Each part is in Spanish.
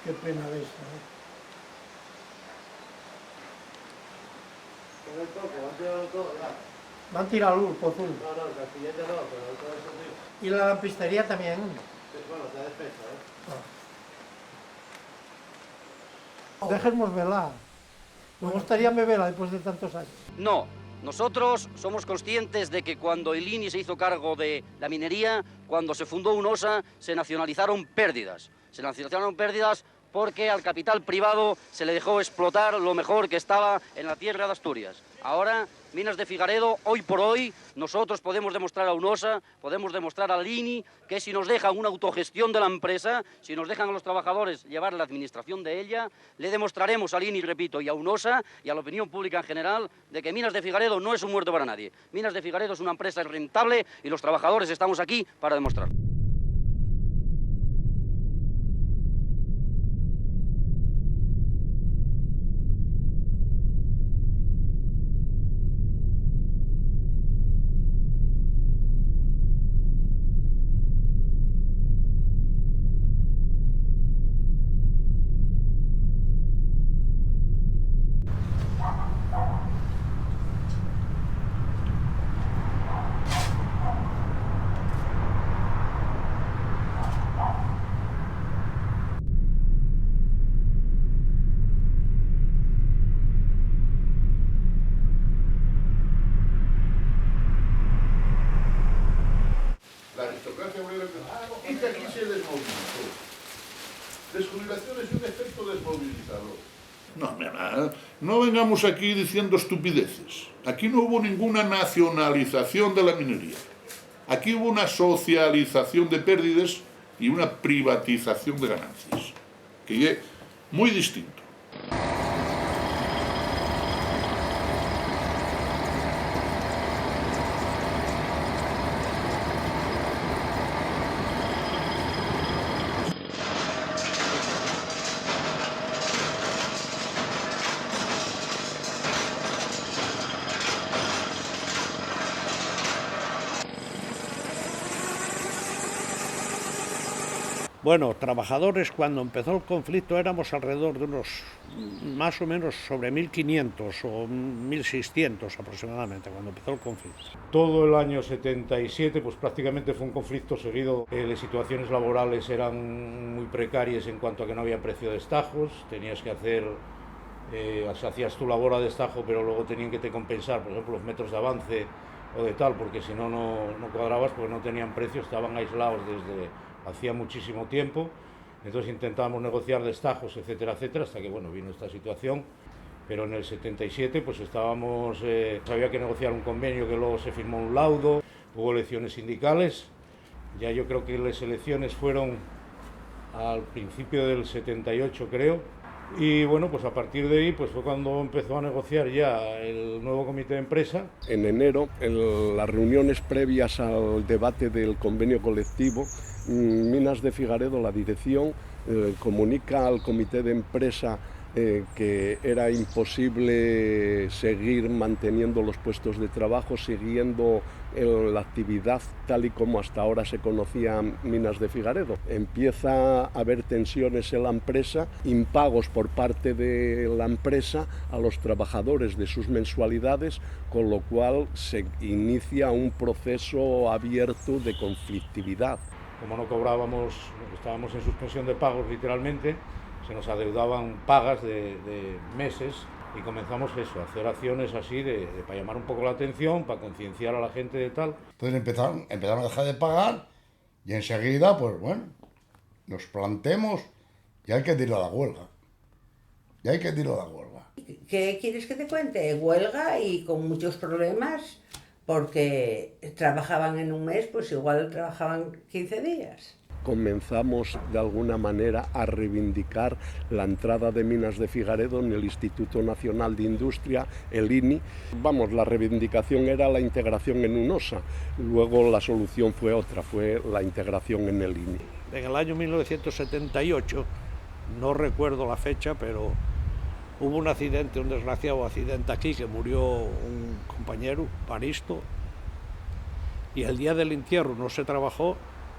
Qué pena de esta, ¿eh? Van a tirar luz, por azul. No, el castillete no, pero todo eso sí. Y la lampistería también. Bueno, está despecho, Dejemos velar. Me gustaría me vela después de tantos años. No, nosotros somos conscientes de que cuando el INI se hizo cargo de la minería, cuando se fundó UNOSA, se nacionalizaron pérdidas. Se nacionalizaron pérdidas porque al capital privado se le dejó explotar lo mejor que estaba en la tierra de Asturias. Ahora, Minas de Figaredo, hoy por hoy, nosotros podemos demostrar a UNOSA, podemos demostrar al INI, que si nos dejan una autogestión de la empresa, si nos dejan a los trabajadores llevar la administración de ella, le demostraremos al INI, repito, y a UNOSA y a la opinión pública en general, de que Minas de Figaredo no es un muerto para nadie. Minas de Figaredo es una empresa rentable y los trabajadores estamos aquí para demostrarlo. La aristocracia obrera y que aquí se desmovilizó. Desjubilación es un efecto desmovilizador. No, no vengamos aquí diciendo estupideces. Aquí no hubo ninguna nacionalización de la minería. Aquí hubo una socialización de pérdidas y una privatización de ganancias, que es muy distinto. Bueno, trabajadores cuando empezó el conflicto éramos alrededor de unos más o menos sobre 1.500 o 1.600 aproximadamente cuando empezó el conflicto. Todo el año 77 pues prácticamente fue un conflicto seguido. Las situaciones laborales eran muy precarias en cuanto a que no había precio de destajos, tenías que hacer, hacías tu labor a destajo pero luego tenían que te compensar, por ejemplo, los metros de avance o de tal, porque si no, no cuadrabas porque no tenían precio, estaban aislados desde hacía muchísimo tiempo. Entonces intentábamos negociar destajos, etcétera, etcétera, hasta que bueno, vino esta situación. Pero en el 77 pues estábamos, había que negociar un convenio que luego se firmó un laudo, hubo elecciones sindicales. Ya yo creo que las elecciones fueron al principio del 78 creo. Y bueno, pues a partir de ahí pues fue cuando empezó a negociar ya el nuevo comité de empresa. En enero, en las reuniones previas al debate del convenio colectivo, Minas de Figaredo, la dirección, comunica al comité de empresa que era imposible seguir manteniendo los puestos de trabajo, siguiendo la actividad tal y como hasta ahora se conocía Minas de Figaredo. Empieza a haber tensiones en la empresa, impagos por parte de la empresa a los trabajadores de sus mensualidades, con lo cual se inicia un proceso abierto de conflictividad. Como no cobrábamos, estábamos en suspensión de pagos literalmente, se nos adeudaban pagas de meses y comenzamos eso, a hacer acciones así para llamar un poco la atención, para concienciar a la gente de tal. Entonces empezaron a dejar de pagar y enseguida, pues bueno, nos planteamos y hay que ir a la huelga. ¿Qué quieres que te cuente? Huelga y con muchos problemas porque trabajaban en un mes, pues igual trabajaban 15 días. Comenzamos de alguna manera a reivindicar la entrada de Minas de Figaredo en el Instituto Nacional de Industria, el INI. Vamos, la reivindicación era la integración en UNOSA, luego la solución fue otra, fue la integración en el INI. En el año 1978, no recuerdo la fecha, pero hubo un accidente, un desgraciado accidente aquí, que murió un compañero, Paristo, y el día del entierro no se trabajó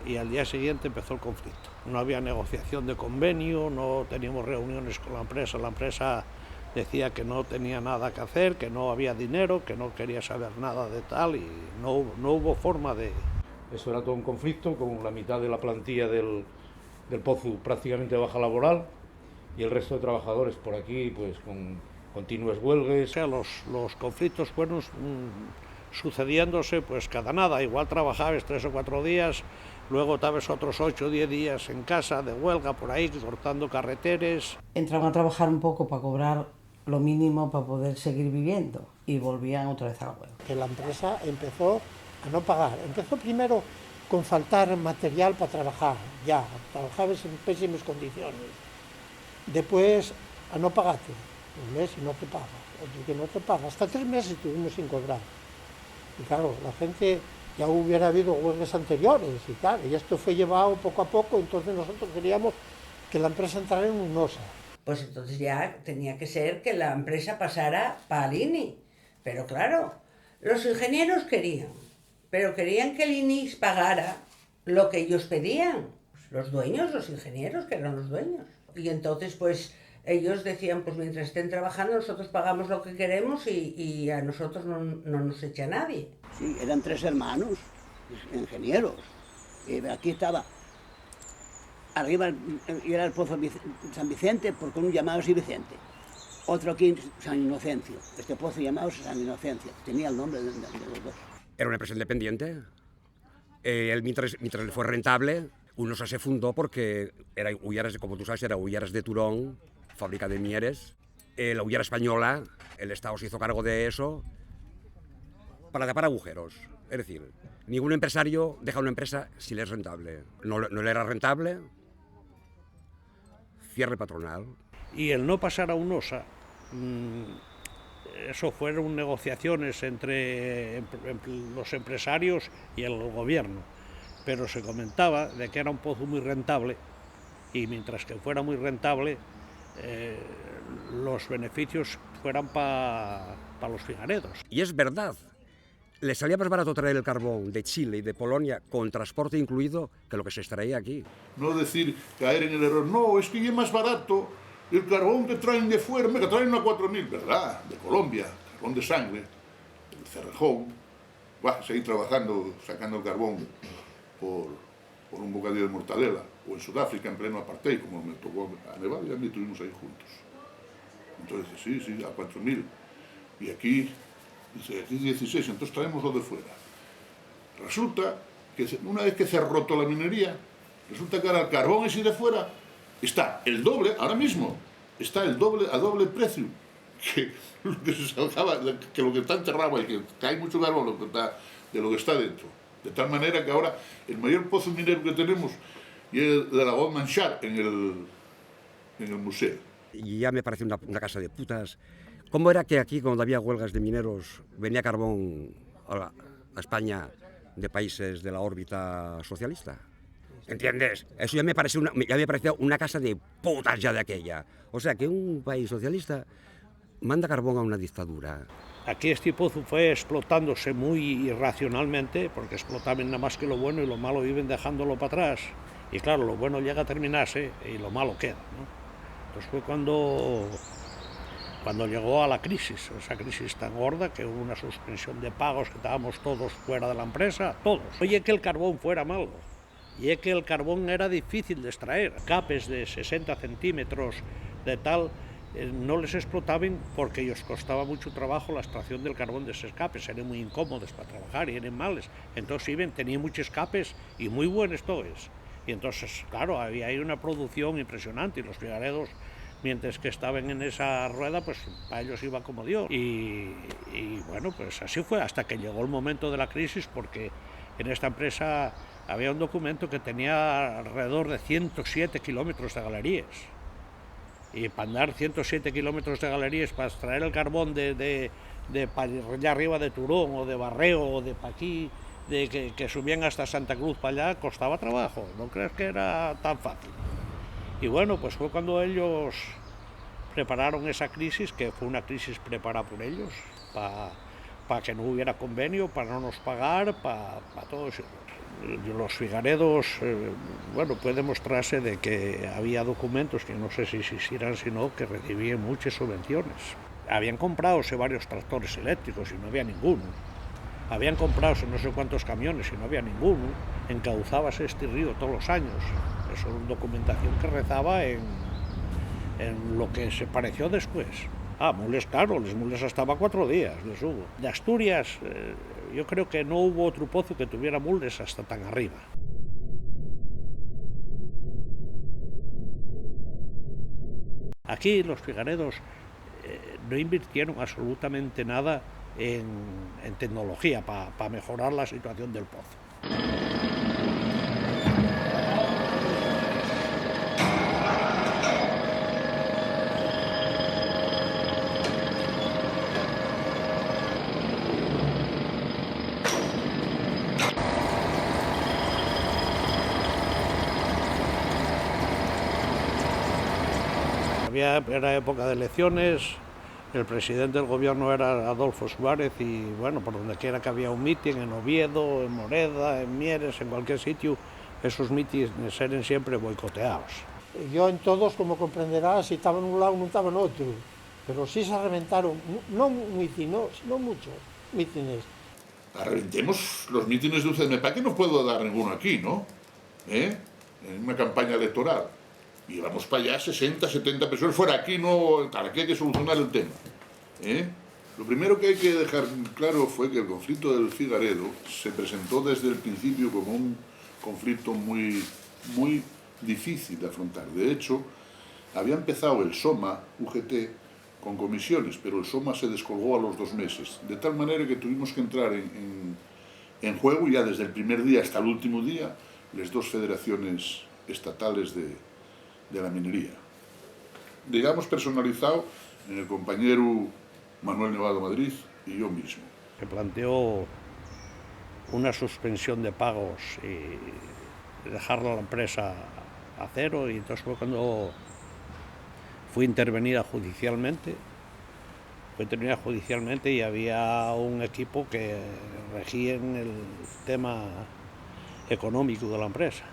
y al día siguiente empezó el conflicto. No había negociación de convenio, no teníamos reuniones con la empresa decía que no tenía nada que hacer, que no había dinero, que no quería saber nada de tal y no hubo forma de... Eso era todo un conflicto con la mitad de la plantilla del Pozu prácticamente de baja laboral y el resto de trabajadores por aquí pues con continuas huelgas. O sea, los conflictos fueron sucediéndose pues cada nada, igual trabajabas 3 o 4 días, luego estabas otros 8 o 10 días en casa de huelga por ahí, cortando carreteres. Entraban a trabajar un poco para cobrar lo mínimo para poder seguir viviendo y volvían otra vez a la huelga. Que la empresa empezó a no pagar. Empezó primero con faltar material para trabajar, ya, trabajabas en pésimas condiciones. Después a no pagarte, un mes y no te paga, otro que no te paga. Hasta 3 meses estuvimos sin cobrar. Y claro, la gente, ya hubiera habido huelgas anteriores y tal, y esto fue llevado poco a poco, entonces nosotros queríamos que la empresa entrara en un OSA. Pues entonces ya tenía que ser que la empresa pasara para el INI. Pero claro, los ingenieros querían, pero querían que el INI pagara lo que ellos pedían. Los dueños, los ingenieros, que eran los dueños. Y entonces pues ellos decían, pues mientras estén trabajando nosotros pagamos lo que queremos y a nosotros no nos echa nadie. Sí, eran 3 hermanos, ingenieros. Aquí estaba, arriba era el Pozo San Vicente, porque uno llamado San Vicente. Otro aquí San Inocencio. Este pozo llamado San Inocencio. Tenía el nombre de los dos. Era una empresa independiente. Mientras le fue rentable, UNOSA se fundó porque era Hulleras, como tú sabes, era Hulleras de Turón, fábrica de Mieres. La Hullera española, el Estado se hizo cargo de eso para tapar agujeros. Es decir, ningún empresario deja una empresa si le es rentable. No le era rentable, cierre patronal. Y el no pasar a UNOSA, eso fueron negociaciones entre los empresarios y el gobierno, pero se comentaba de que era un pozo muy rentable y mientras que fuera muy rentable, los beneficios fueran para los figaredos. Y es verdad, le salía más barato traer el carbón de Chile y de Polonia con transporte incluido que lo que se extraía aquí. No decir, caer en el error, no, es que es más barato el carbón que traen de fuera, que traen a 4.000, ¿verdad? De Colombia, carbón de sangre, el Cerrejón, seguir trabajando, sacando el carbón por un bocadillo de mortadela, o en Sudáfrica en pleno apartheid, como me tocó a Nevada, y a mí estuvimos ahí juntos. Entonces, sí, a 4.000. Y aquí, dice, aquí 16, entonces traemos lo de fuera. Resulta que una vez que se ha roto la minería, resulta que ahora el carbón ese de fuera está el doble, ahora mismo, está el doble, a doble precio que lo que se salgaba, que lo que está enterrado y que hay mucho carbón de lo que está dentro. De tal manera que ahora el mayor pozo minero que tenemos es el de la Godmanchar en el museo. Y ya me parece una casa de putas. ¿Cómo era que aquí, cuando había huelgas de mineros, venía carbón a España de países de la órbita socialista? ¿Entiendes? Eso ya me pareció una casa de putas ya de aquella. O sea, que un país socialista manda carbón a una dictadura. Aquí este pozo fue explotándose muy irracionalmente, porque explotaban nada más que lo bueno y lo malo iban dejándolo para atrás. Y claro, lo bueno llega a terminarse y lo malo queda, ¿no? Entonces fue cuando llegó a la crisis, esa crisis tan gorda que hubo una suspensión de pagos, que estábamos todos fuera de la empresa, todos. Oye, que el carbón fuera malo. Y es que el carbón era difícil de extraer. Capes de 60 centímetros de tal no les explotaban porque ellos costaba mucho trabajo la extracción del carbón de esos capes, eran muy incómodos para trabajar y eran males. Entonces tenían muchos capes y muy buenos todos. Y entonces, claro, había ahí una producción impresionante y los figaredos, mientras que estaban en esa rueda, pues para ellos iba como Dios. Y bueno, pues así fue hasta que llegó el momento de la crisis, porque en esta empresa había un documento que tenía alrededor de 107 kilómetros de galerías. Y para andar 107 kilómetros de galerías para extraer el carbón de allá arriba de Turón o de Barreo o de Paquí, que subían hasta Santa Cruz para allá, costaba trabajo. No crees que era tan fácil. Y bueno, pues fue cuando ellos prepararon esa crisis, que fue una crisis preparada por ellos, para que no hubiera convenio, para no nos pagar, para todo eso. los Figaredos, bueno, puede demostrarse de que había documentos que no sé si existieran, sino que recibían muchas subvenciones. Habían comprado varios tractores eléctricos y no había ninguno. Habían comprado no sé cuántos camiones y no había ninguno. Encauzábase este río todos los años. Eso es una documentación que rezaba en lo que se pareció después. Mules, claro, les mules hasta 4 días les hubo. De Asturias, yo creo que no hubo otro pozo que tuviera mules hasta tan arriba. Aquí los Figaredos no invirtieron absolutamente nada en tecnología para mejorar la situación del pozo. Era época de elecciones, el presidente del gobierno era Adolfo Suárez y bueno, por donde quiera que había un mitin, en Oviedo, en Moreda, en Mieres, en cualquier sitio, esos mítines eran siempre boicoteados. Yo en todos, como comprenderás, si estaba en un lado no estaba en otro, pero sí se reventaron, no mítines, sino muchos mítines. Reventemos los mítines de UCMPA, que no puedo dar ninguno aquí, ¿no? En una campaña electoral. Y vamos para allá 60, 70 personas, fuera aquí no, aquí hay que solucionar el tema. Lo primero que hay que dejar claro fue que el conflicto del Figaredo se presentó desde el principio como un conflicto muy difícil de afrontar. De hecho, había empezado el SOMA, UGT, con comisiones, pero el SOMA se descolgó a los 2 meses, de tal manera que tuvimos que entrar en juego ya desde el primer día hasta el último día las 2 federaciones estatales de la minería. Digamos personalizado en el compañero Manuel Nevado Madrid y yo mismo. Se planteó una suspensión de pagos y dejar la empresa a cero, y entonces fue cuando fue intervenida judicialmente. Y había un equipo que regía en el tema económico de la empresa.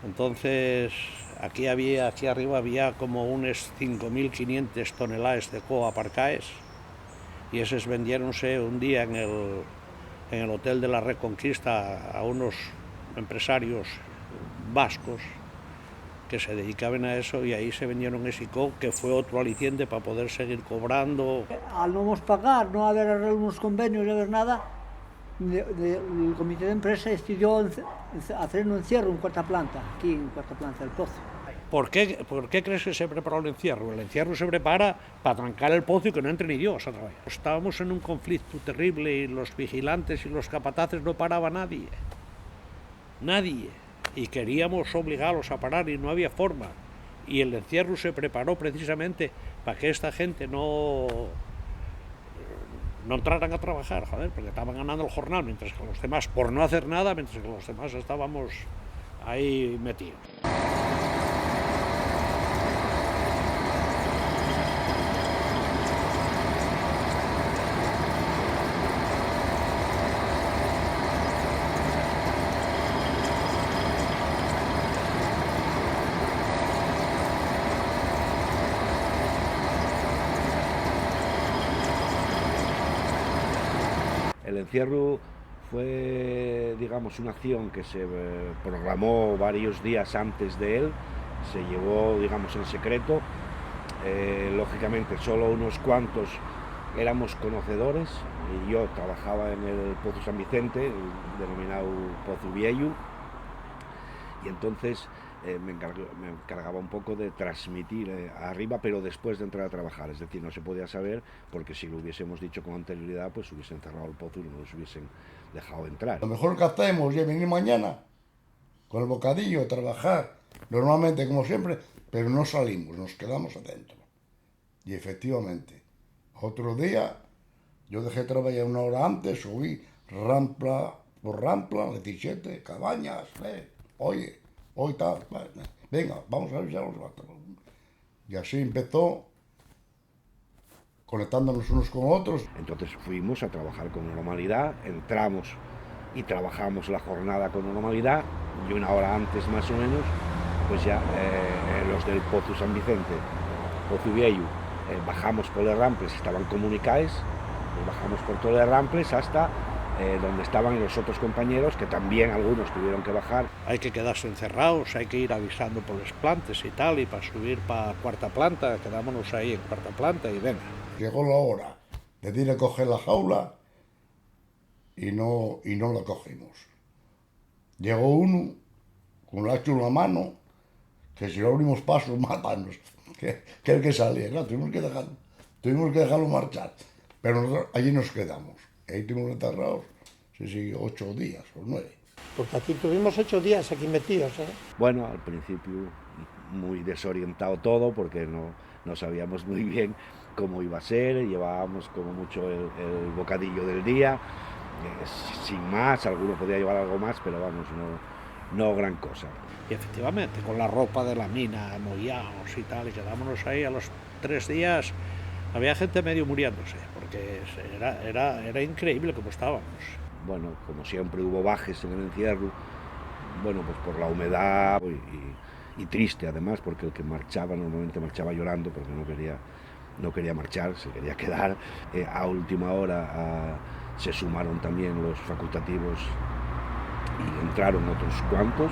Entonces, aquí arriba había como unas 5.500 toneladas de coa aparcaes y esas vendiéronse un día en el Hotel de la Reconquista a unos empresarios vascos que se dedicaban a eso, y ahí se vendieron ese coa, que fue otro aliciente para poder seguir cobrando. Al no pagar, no haber arreglado unos convenios, no haber nada, el comité de empresa decidió hacer un encierro en cuarta planta, aquí en cuarta planta del pozo. ¿Por qué crees que se preparó el encierro? El encierro se prepara para trancar el pozo y que no entre ni Dios a trabajar. Estábamos en un conflicto terrible y los vigilantes y los capataces no paraba nadie. Y queríamos obligarlos a parar y no había forma. Y el encierro se preparó precisamente para que esta gente no entraran a trabajar, porque estaban ganando el jornal, mientras que los demás, por no hacer nada, mientras que los demás estábamos ahí metidos. El encierro fue, digamos, una acción que se programó varios días antes de él, se llevó, digamos, en secreto. Lógicamente, solo unos cuantos éramos conocedores, y yo trabajaba en el Pozo San Vicente, el denominado Pozo Viejo, y entonces me encargaba un poco de transmitir arriba, pero después de entrar a trabajar, es decir, no se podía saber, porque si lo hubiésemos dicho con anterioridad, pues hubiesen cerrado el pozo y no nos hubiesen dejado entrar. Lo mejor que hacemos es venir mañana con el bocadillo a trabajar, normalmente como siempre, pero no salimos, nos quedamos adentro. Y efectivamente, otro día yo dejé trabajar 1 hora antes, subí rampla por rampla, 17, cabañas, oye, hoy está, venga, vamos a ver si nos matamos. Y así empezó, conectándonos unos con otros. Entonces fuimos a trabajar con normalidad, entramos y trabajábamos la jornada con normalidad, y una hora antes más o menos, pues ya los del Pozo San Vicente, Pozo Viejo, bajamos por los ramples, estaban comunicados, pues bajamos por todos los ramples hasta donde estaban los otros compañeros, que también algunos tuvieron que bajar. Hay que quedarse encerrados, hay que ir avisando por las plantas y tal, y para subir para cuarta planta, quedámonos ahí en cuarta planta y venga. Llegó la hora de ir a coger la jaula y no la cogimos. Llegó uno con la hacha en la mano, que si no abrimos paso, mátanos, que el que salía. Claro, tuvimos que dejarlo marchar, pero nosotros allí nos quedamos. Ahí estuvimos enterrados, sí, 8 días o 9. Porque aquí tuvimos 8 días aquí metidos, ¿eh? Bueno, al principio muy desorientado todo, porque no sabíamos muy bien cómo iba a ser, llevábamos como mucho el bocadillo del día, sin más, alguno podía llevar algo más, pero vamos, no gran cosa. Y efectivamente, con la ropa de la mina, mollados y tal, y quedámonos ahí a los 3 días, había gente medio muriéndose, porque era increíble cómo estábamos. Bueno, como siempre hubo bajes en el encierro, bueno, pues por la humedad y triste además, porque el que marchaba normalmente marchaba llorando porque no quería marchar, se quería quedar. A última hora se sumaron también los facultativos y entraron otros cuantos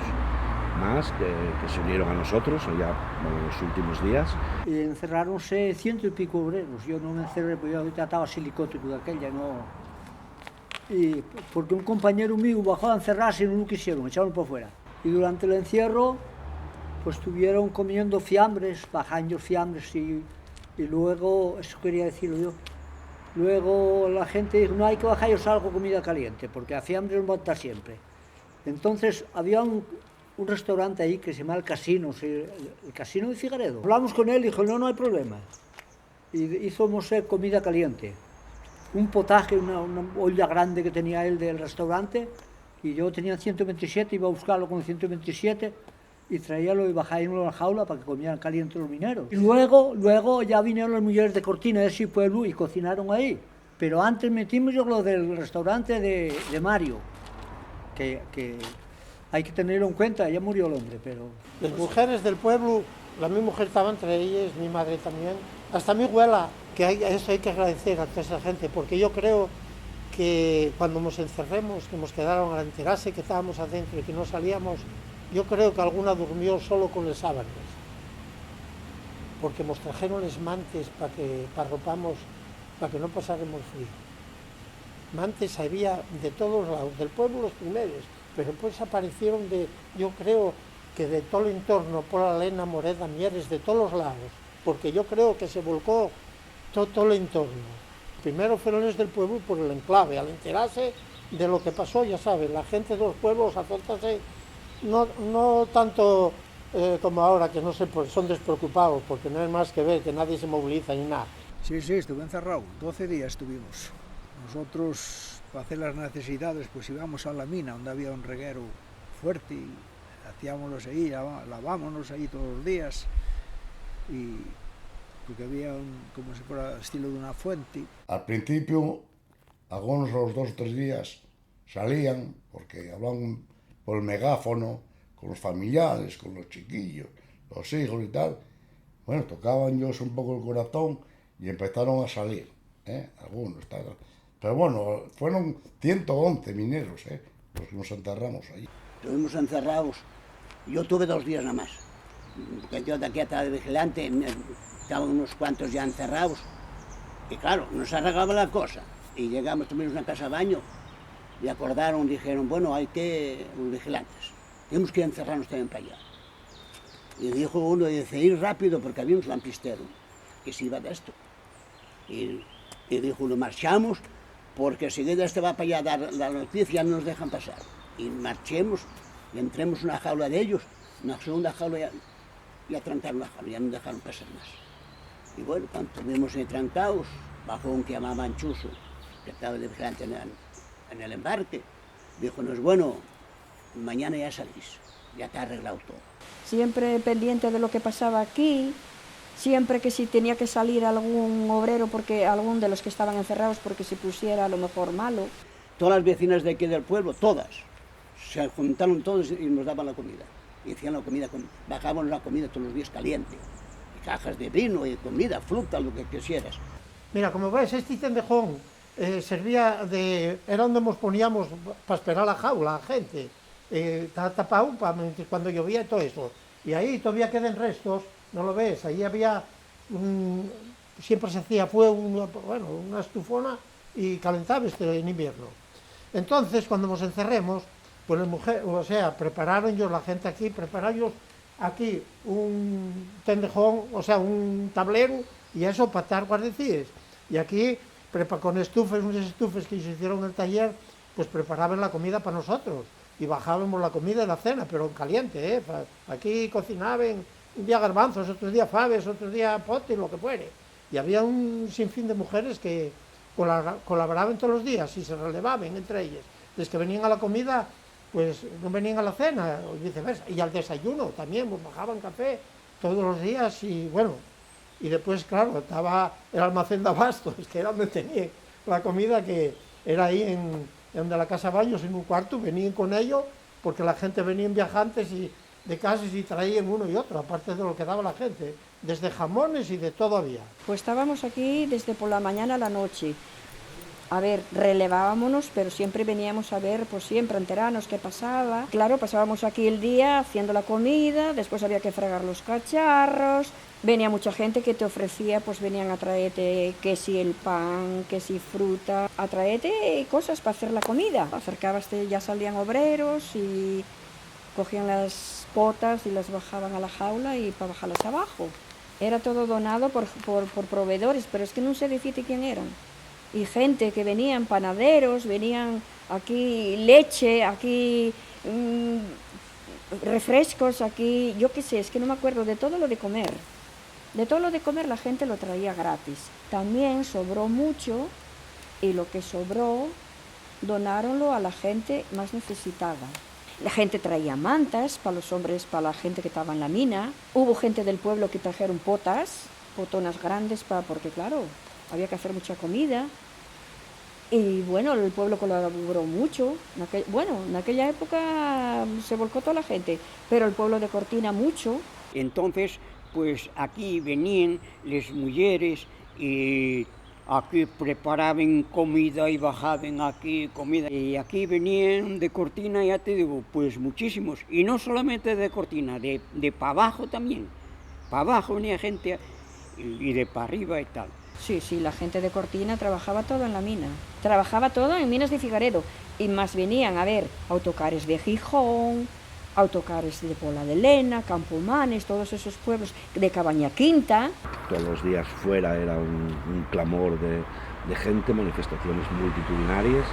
más que se unieron a nosotros allá en los últimos días. Y encerráronse 100 y pico obreros. Yo no me encerré, porque yo estaba silicótico de aquella, no. Y porque un compañero mío bajó a encerrarse y no lo quisieron, echaron por fuera. Y durante el encierro, pues estuvieron comiendo fiambres, bajando fiambres y luego, eso quería decirlo yo, luego la gente dijo, no hay que bajar, yo salgo comida caliente, porque a fiambres nos va a estar siempre. Entonces había un restaurante ahí que se llama El Casino, el Casino de Figaredo. Hablamos con él y dijo, no hay problema. Y hicimos comida caliente. Un potaje, una olla grande que tenía él del restaurante, y yo tenía 127, iba a buscarlo con 127, y traíalo y bajábamos a la jaula para que comieran caliente los mineros. Y luego ya vinieron las mujeres de Cortina de ese pueblo y cocinaron ahí. Pero antes metimos yo lo del restaurante de Mario, que hay que tenerlo en cuenta, ya murió el hombre, pero... Las mujeres del pueblo, mi mujer estaba entre ellas, mi madre también, hasta mi abuela, que eso hay que agradecer a toda esa gente, porque yo creo que cuando nos encerremos, que nos quedaron a enterarse que estábamos adentro y que no salíamos, yo creo que alguna durmió solo con las sábanas, porque nos trajeron los mantes para arropamos, para que no pasáramos frío. Mantes había de todos lados, del pueblo los primeros, pero después aparecieron yo creo que de todo el entorno, por la Lena, Moreda, Mieres, de todos los lados, porque yo creo que se volcó todo el entorno. Primero fueron los del pueblo por el enclave, al enterarse de lo que pasó, ya sabes, la gente de los pueblos azótase, no tanto como ahora, que no sé, son despreocupados, porque no hay más que ver, que nadie se moviliza ni nada. Sí, estuve encerrado, 12 días estuvimos. Nosotros, para hacer las necesidades, pues íbamos a la mina, donde había un reguero fuerte, y hacíamoslos ahí, lavámonos ahí todos los días, y porque había como si fuera estilo de una fuente. Al principio, algunos a los 2 o 3 días salían, porque hablaban por el megáfono, con los familiares, con los chiquillos, los hijos y tal. Bueno, tocaban ellos un poco el corazón y empezaron a salir, algunos. Pero bueno, fueron 111 mineros, los que nos enterramos ahí. Estuvimos encerrados, yo tuve 2 días nada más, porque yo de aquí atrás de vigilante, estaban unos cuantos ya encerrados, y claro, nos arreglaba la cosa, y llegamos, tuvimos una casa de baño, y acordaron, dijeron, bueno, hay que, los vigilantes, tenemos que encerrarnos también para allá. Y dijo uno, dice, ir rápido, porque había un lampistero que se iba de esto. Y dijo, lo marchamos, porque enseguida este va para allá a dar la noticia, no nos dejan pasar. Y marchemos, y entremos en una jaula de ellos, una segunda jaula ya trancaron la jaula, ya no dejaron pasar más. Y bueno, cuando estuvimos ahí trancados, bajó un que llamaban Chuso, que estaba de vigilante en el embarque, dijo, no es bueno, mañana ya salís, ya está arreglado todo. Siempre pendiente de lo que pasaba aquí, siempre que si tenía que salir algún obrero, porque algún de los que estaban encerrados porque se pusiera a lo mejor malo. todas las vecinas de aquí del pueblo, todas, se juntaron todos y nos daban la comida. Y hacían la comida, bajábamos la comida todos los días caliente. Y cajas de vino y comida, fruta, lo que quisieras. Mira, como ves, este tendejón servía de... era donde nos poníamos para esperar la jaula, la gente. Estaba tapado cuando llovía y todo eso. Y ahí todavía quedan restos, ¿no lo ves? Ahí había... siempre se hacía fuego, una estufona y calentaba en invierno. Entonces, cuando nos encerremos, pues las mujeres, o sea, prepararon ellos, la gente aquí, prepararon ellos aquí un tendejón, o sea, un tablero, y eso para estar guardecíes. Y aquí, con estufas, unas estufas que se hicieron en el taller, pues preparaban la comida para nosotros, y bajábamos la comida y la cena, pero en caliente, ¿eh? Aquí cocinaban un día garbanzos, otro día faves, otro día pote, lo que fuere. Y había un sinfín de mujeres que colaboraban todos los días y se relevaban entre ellas. Desde que venían a la comida, pues no venían a la cena, o viceversa. Y al desayuno también, pues bajaban café todos los días y bueno. Y después, claro, estaba el almacén de abastos, que era donde tenían la comida, que era ahí en donde la Casa Baños, en un cuarto, venían con ellos, porque la gente venía en viajantes y de casas y traían uno y otro, aparte de lo que daba la gente, desde jamones y de todo había. Pues estábamos aquí desde por la mañana a la noche. A ver, relevábamos, pero siempre veníamos a ver, pues siempre, enterarnos qué pasaba. Claro, pasábamos aquí el día haciendo la comida, después había que fregar los cacharros, venía mucha gente que te ofrecía, pues venían a traerte que si el pan, que si fruta, a traerte cosas para hacer la comida. Acercabas, ya salían obreros y cogían las potas y las bajaban a la jaula y para bajarlas abajo. Era todo donado por proveedores, pero es que no sé decirte quién eran. Y gente que venían, panaderos, venían aquí leche, aquí refrescos, aquí, yo qué sé, es que no me acuerdo, de todo lo de comer. De todo lo de comer la gente lo traía gratis. También sobró mucho y lo que sobró donáronlo a la gente más necesitada. La gente traía mantas para los hombres, para la gente que estaba en la mina. Hubo gente del pueblo que trajeron potonas grandes, porque claro, había que hacer mucha comida. Y bueno, el pueblo colaboró mucho. En aquella época se volcó toda la gente, pero el pueblo de Cortina mucho. Entonces, pues aquí venían las mujeres y aquí preparaban comida y bajaban aquí comida. Y aquí venían de Cortina, ya te digo, pues muchísimos. Y no solamente de Cortina, de para abajo también. Para abajo venía gente y de para arriba y tal. Sí, la gente de Cortina trabajaba todo en la mina. Trabajaba todo en minas de Figaredo. Y más venían, a ver, autocares de Gijón, autocares de Pola de Lena, Campomanes, todos esos pueblos de Cabaña Quinta. Todos los días fuera era un clamor de gente, manifestaciones multitudinarias.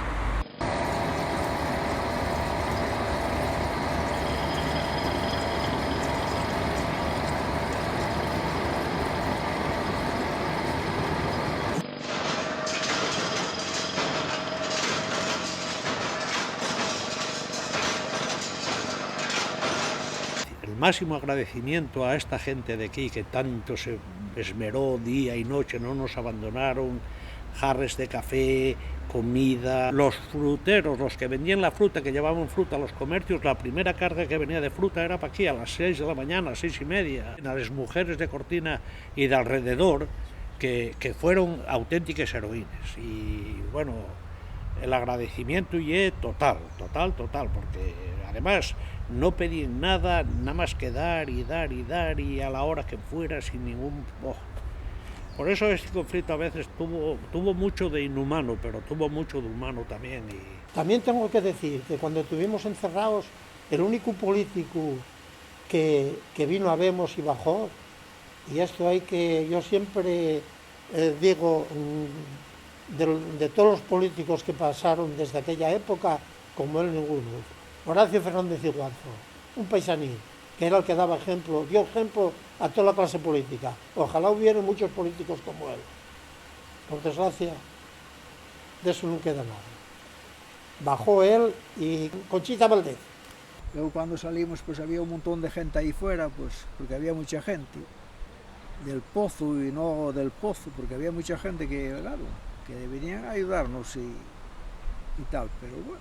Máximo agradecimiento a esta gente de aquí que tanto se esmeró día y noche, no nos abandonaron, jarres de café, comida, los fruteros, los que vendían la fruta, que llevaban fruta a los comercios, la primera carga que venía de fruta era para aquí a las 6 de la mañana, 6:30, a las mujeres de Cortina y de alrededor que fueron auténticas heroínas y bueno, el agradecimiento y es total, porque además no pedían nada más que dar y a la hora que fuera sin ningún... Por eso este conflicto a veces tuvo mucho de inhumano, pero tuvo mucho de humano también. También tengo que decir que cuando estuvimos encerrados, el único político que vino a Vemos y bajó, y esto hay que, yo siempre digo, de todos los políticos que pasaron desde aquella época, como él ninguno. Horacio Fernández Iguanzo, un paisaní, que era el que daba ejemplo, dio ejemplo a toda la clase política. Ojalá hubiera muchos políticos como él. Por desgracia, de eso no queda nada. Bajó él y Conchita Valdez. Luego cuando salimos pues había un montón de gente ahí fuera, pues porque había mucha gente del pozo y no del pozo, porque había mucha gente que, claro, que venían a ayudarnos y y tal, pero bueno.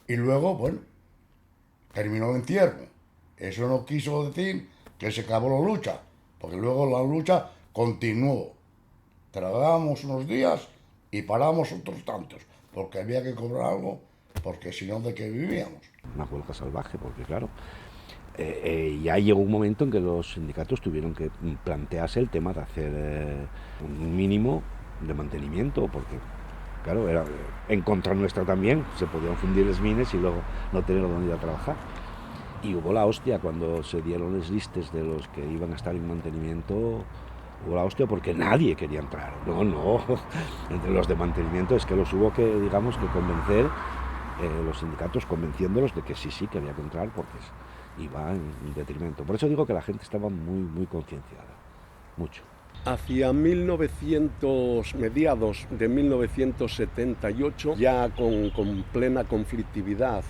Y luego, bueno, terminó el entierro. Eso no quiso decir que se acabó la lucha, porque luego la lucha continuó. Trabajábamos unos días y paramos otros tantos, porque había que cobrar algo, porque si no, ¿de qué vivíamos? Una huelga salvaje, porque claro, ya llegó un momento en que los sindicatos tuvieron que plantearse el tema de hacer un mínimo de mantenimiento, porque claro, era en contra nuestra también, se podían fundir las minas y luego no tener dónde ir a trabajar. Y hubo la hostia cuando se dieron las listas de los que iban a estar en mantenimiento, hubo la hostia porque nadie quería entrar. No, entre los de mantenimiento es que los hubo que, digamos, que convencer, los sindicatos convenciéndolos de que sí, que había que entrar porque iba en detrimento. Por eso digo que la gente estaba muy concienciada, mucho. Hacia mediados de 1978, ya con plena conflictividad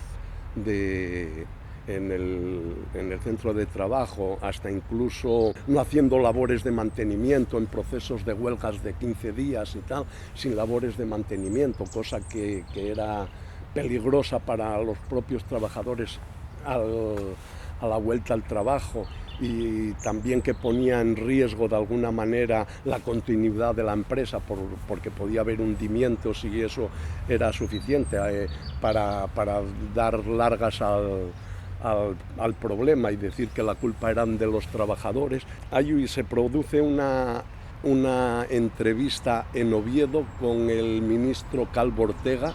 en el centro de trabajo, hasta incluso no haciendo labores de mantenimiento en procesos de huelgas de 15 días y tal, sin labores de mantenimiento, cosa que era peligrosa para los propios trabajadores a la vuelta al trabajo, y también que ponía en riesgo de alguna manera la continuidad de la empresa porque podía haber hundimientos y eso era suficiente para dar largas al problema y decir que la culpa eran de los trabajadores. Ahí se produce una entrevista en Oviedo con el ministro Calvo Ortega,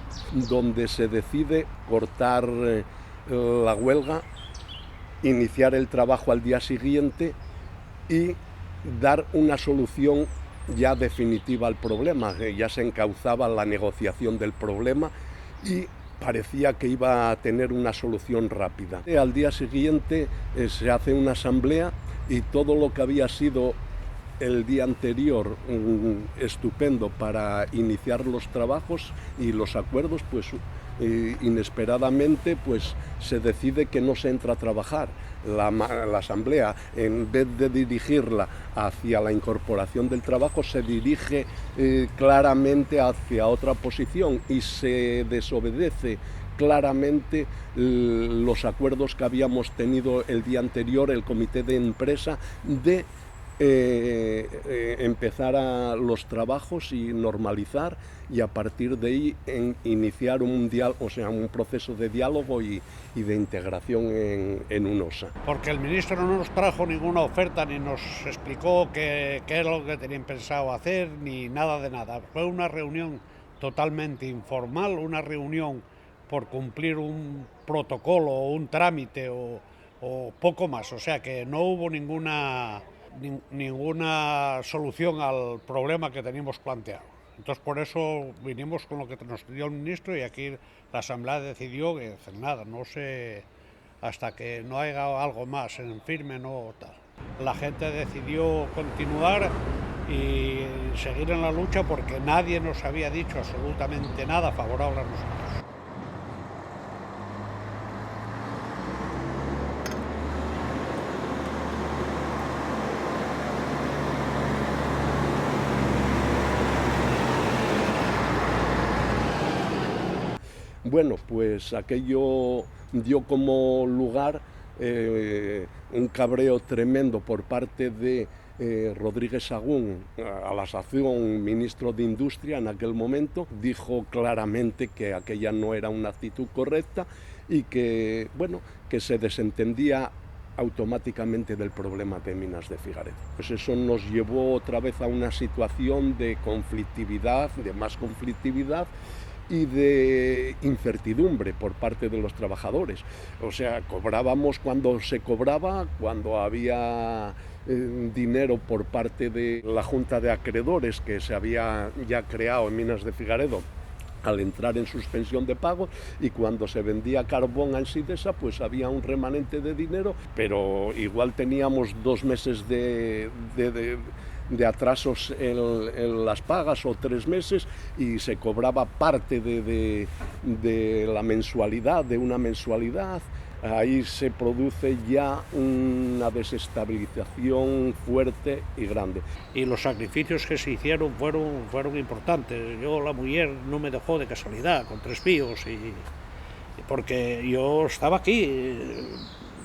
donde se decide cortar la huelga, iniciar el trabajo al día siguiente y dar una solución ya definitiva al problema. Ya se encauzaba la negociación del problema y parecía que iba a tener una solución rápida. Al día siguiente se hace una asamblea y todo lo que había sido el día anterior estupendo para iniciar los trabajos y los acuerdos, pues inesperadamente pues se decide que no se entra a trabajar. La asamblea, en vez de dirigirla hacia la incorporación del trabajo, se dirige claramente hacia otra posición y se desobedece claramente los acuerdos que habíamos tenido el día anterior, el comité de empresa, de empezar los trabajos y normalizar, y a partir de ahí iniciar un proceso de diálogo y de integración en UNOSA. Porque el ministro no nos trajo ninguna oferta ni nos explicó qué era lo que tenían pensado hacer, ni nada de nada. Fue una reunión totalmente informal, una reunión por cumplir un protocolo o un trámite o poco más, o sea que no hubo ninguna solución al problema que teníamos planteado. Entonces por eso vinimos con lo que nos pidió el ministro y aquí la Asamblea decidió que nada, no sé, hasta que no haya algo más en firme, no tal. La gente decidió continuar y seguir en la lucha porque nadie nos había dicho absolutamente nada favorable a nosotros. Bueno, pues aquello dio como lugar un cabreo tremendo por parte de Rodríguez Sagún, a la sazón ministro de Industria en aquel momento. Dijo claramente que aquella no era una actitud correcta y que, bueno, que se desentendía automáticamente del problema de Minas de Figaredo. Pues eso nos llevó otra vez a una situación de conflictividad, de más conflictividad y de incertidumbre por parte de los trabajadores. O sea, cobrábamos cuando se cobraba, cuando había dinero por parte de la Junta de Acreedores que se había ya creado en Minas de Figaredo al entrar en suspensión de pagos, y cuando se vendía carbón a Ensidesa pues había un remanente de dinero, pero igual teníamos 2 meses de atrasos en las pagas o 3 meses y se cobraba parte de la mensualidad, de una mensualidad. Ahí se produce ya una desestabilización fuerte y grande. Y los sacrificios que se hicieron fueron importantes. La mujer no me dejó de casualidad, con 3 fíos, porque yo estaba aquí.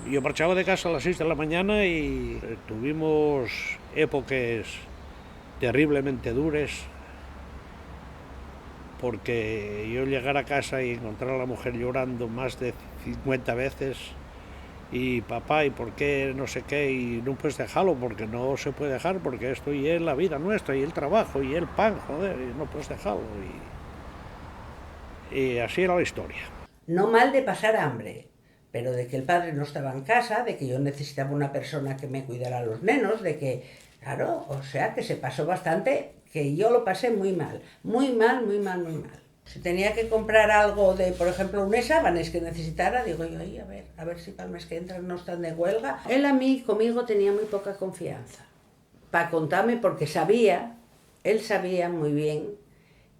Yo marchaba de casa a las 6 de la mañana y tuvimos épocas terriblemente duras, porque yo llegar a casa y encontrar a la mujer llorando más de 50 veces y papá, ¿y por qué no sé qué? Y no puedes dejarlo, porque no se puede dejar, porque esto y es la vida nuestra y el trabajo y el pan, joder, y no puedes dejarlo. Y así era la historia. No mal de pasar hambre, pero de que el padre no estaba en casa, de que yo necesitaba una persona que me cuidara a los nenos, de que, claro, o sea, que se pasó bastante, que yo lo pasé muy mal, muy mal, muy mal, muy mal. Si tenía que comprar algo de, por ejemplo, unas sábanas que necesitara, digo yo, a ver si para el mes que entra no están de huelga. Él conmigo tenía muy poca confianza para contarme, porque él sabía muy bien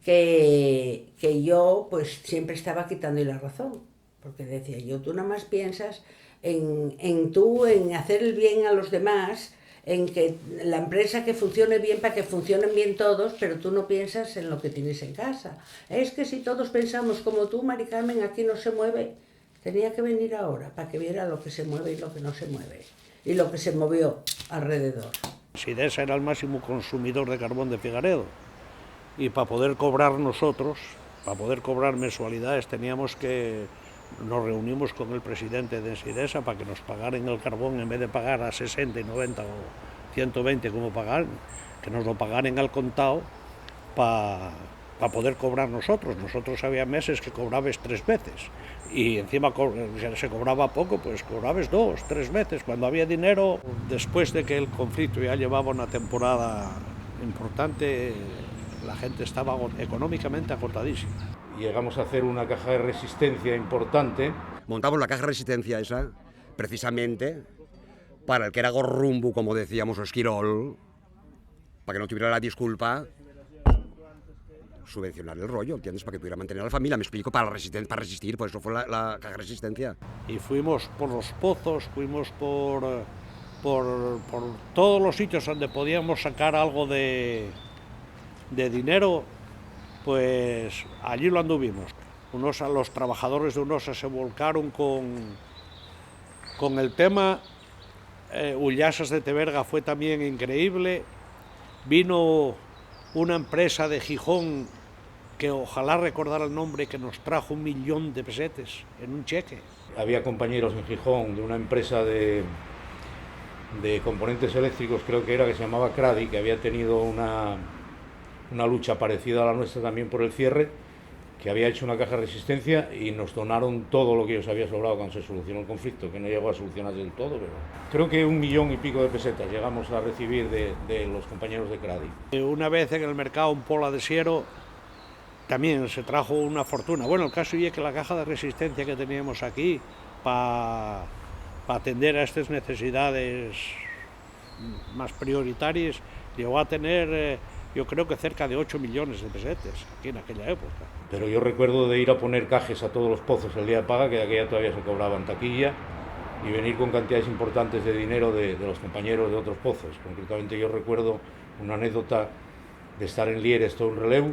que yo pues siempre estaba quitándole la razón. Porque decía yo, tú nada más piensas en hacer el bien a los demás, en que la empresa que funcione bien para que funcionen bien todos, pero tú no piensas en lo que tienes en casa. Es que si todos pensamos como tú, Mari Carmen, aquí no se mueve. Tenía que venir ahora para que viera lo que se mueve y lo que no se mueve, y lo que se movió alrededor. Ensidesa era el máximo consumidor de carbón de Figaredo, y para poder cobrar nosotros, para poder cobrar mensualidades, nos reunimos con el presidente de Ensidesa para que nos pagaran el carbón, en vez de pagar a 60 y 90 o 120 como pagar, que nos lo pagaran al contado para poder cobrar nosotros. Nosotros había meses que cobrabas 3 veces y encima se cobraba poco, pues cobrabas 2, 3 veces. Cuando había dinero, después de que el conflicto ya llevaba una temporada importante, la gente estaba económicamente agotadísima. Llegamos a hacer una caja de resistencia importante. Montamos la caja de resistencia esa, precisamente, para el que era gorrumbo, como decíamos, o esquirol, para que no tuviera la disculpa, subvencionar el rollo, ¿entiendes? Para que pudiera mantener a la familia, me explico, para resistir, por eso fue la caja de resistencia. Y fuimos por los pozos, fuimos por todos los sitios donde podíamos sacar algo de dinero, pues allí lo anduvimos. Los trabajadores de UNOSA se volcaron con el tema. Ullasas de Teberga fue también increíble. Vino una empresa de Gijón, que ojalá recordara el nombre, que nos trajo 1 millón de pesetes en un cheque. Había compañeros en Gijón de una empresa de componentes eléctricos, creo que era, que se llamaba Cradi, que había tenido una una lucha parecida a la nuestra también por el cierre, que había hecho una caja de resistencia y nos donaron todo lo que ellos había sobrado cuando se solucionó el conflicto, que no llegó a solucionarse del todo, pero creo que 1,5 millones de pesetas llegamos a recibir de los compañeros de Cradi. Una vez en el mercado en Pola de Siero también se trajo una fortuna. Bueno, el caso es que la caja de resistencia que teníamos aquí para atender a estas necesidades más prioritarias llegó a tener, yo creo que cerca de 8 millones de pesetas aquí en aquella época. Pero yo recuerdo de ir a poner cajes a todos los pozos el día de paga, que de aquella todavía se cobraba en taquilla, y venir con cantidades importantes de dinero de los compañeros de otros pozos. Concretamente yo recuerdo una anécdota de estar en Lieres todo un relevo,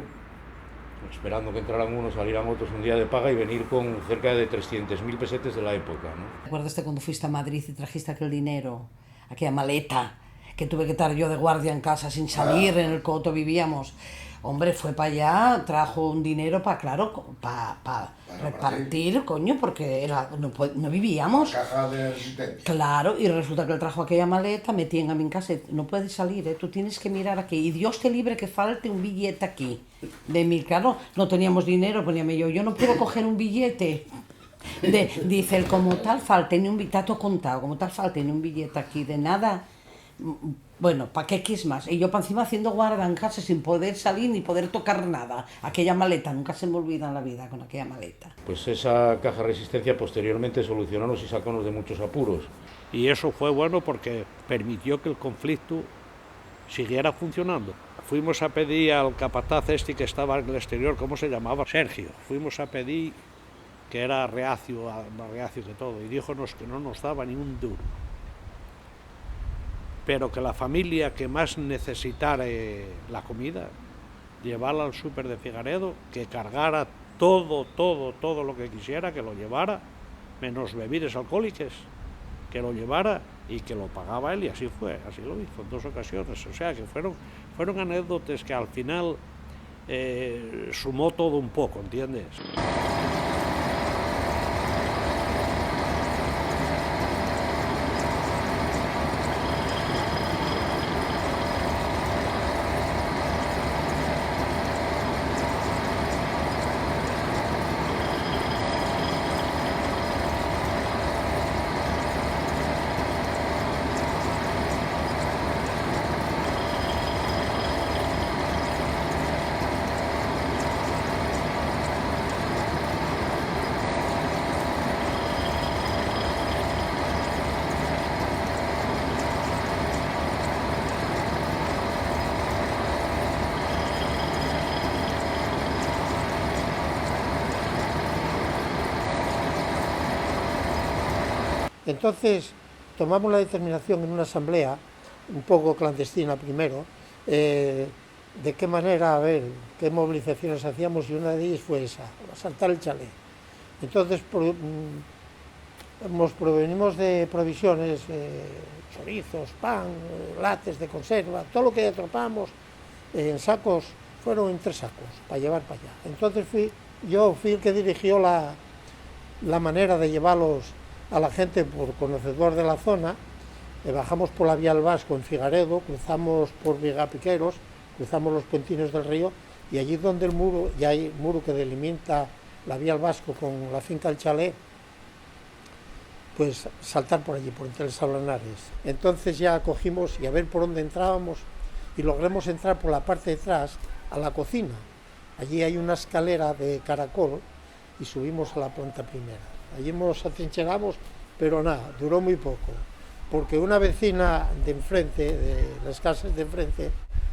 esperando que entraran unos, salieran otros un día de paga y venir con cerca de 300.000 pesetes de la época, ¿no? ¿Recuerdas cuando fuiste a Madrid y trajiste aquel dinero, aquella maleta, que tuve que estar yo de guardia en casa sin salir, en el coto vivíamos? Hombre, fue para allá, trajo un dinero para, claro, para repartir, coño, porque no vivíamos. Caja de resistencia. Claro, y resulta que él trajo aquella maleta, metían a mi casa, no puedes salir, tú tienes que mirar aquí, y Dios te libre que falte un billete aquí. De mí, claro, no teníamos dinero, poníame yo no puedo coger un billete. Dice él, como tal falte ni un billete, está contado, como tal falte ni un billete aquí, de nada. Bueno, ¿para qué quis más? Y yo para encima haciendo guarda en casa sin poder salir ni poder tocar nada. Aquella maleta, nunca se me olvida en la vida con aquella maleta. Pues esa caja de resistencia posteriormente solucionamos y sacamos de muchos apuros. Y eso fue bueno porque permitió que el conflicto siguiera funcionando. Fuimos a pedir al capataz que estaba en el exterior, ¿cómo se llamaba? Sergio. Fuimos a pedir, que era reacio, más reacio que todo, y díjonos que no nos daba ni un duro, pero que la familia que más necesitara la comida, llevarla al súper de Figaredo, que cargara todo lo que quisiera, que lo llevara, menos bebidas alcohólicas, que lo llevara y que lo pagaba él, y así fue, así lo hizo en 2 ocasiones. O sea que fueron anécdotas que al final sumó todo un poco, ¿entiendes? Entonces tomamos la determinación en una asamblea, un poco clandestina primero, de qué manera, a ver, qué movilizaciones hacíamos, y una de ellas fue esa, asaltar el chalet. Entonces nos provenimos de provisiones, chorizos, pan, lates de conserva, todo lo que atropamos en sacos, fueron en 3 sacos para llevar para allá. Entonces yo fui el que dirigió la manera de llevarlos a la gente por conocedor de la zona. Bajamos por la vía al Vasco en Figaredo, cruzamos por Vigapiqueros, cruzamos los puentines del río, y allí donde el muro, ya hay muro que delimita la vía al Vasco con la finca del chalet, pues saltar por allí, por entre los sablanares. Entonces ya cogimos y a ver por dónde entrábamos, y logramos entrar por la parte de atrás a la cocina. Allí hay una escalera de caracol y subimos a la planta primera. Allí nos atrincheramos, pero nada, duró muy poco, porque una vecina de enfrente, de las casas de enfrente,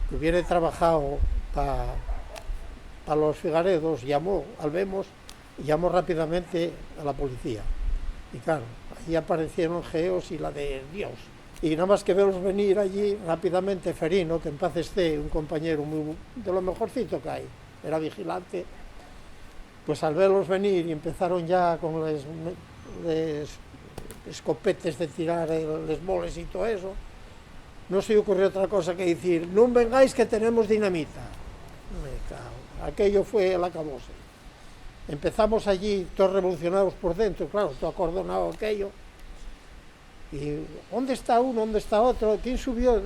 que hubiera trabajado para los Figaredos, llamó rápidamente a la policía. Y claro, allí aparecieron geos y la de Dios. Y nada más que verlos venir allí, rápidamente Ferino, que en paz esté, un compañero de lo mejorcito que hay, era vigilante, pues al verlos venir y empezaron ya con les escopetes de tirar les boles y todo eso, no se ocurrió otra cosa que decir, no vengáis que tenemos dinamita. Me cago, aquello fue el acabose. Empezamos allí todos revolucionados por dentro, claro, todo acordonado aquello. Y ¿dónde está uno? ¿Dónde está otro? ¿Quién subió?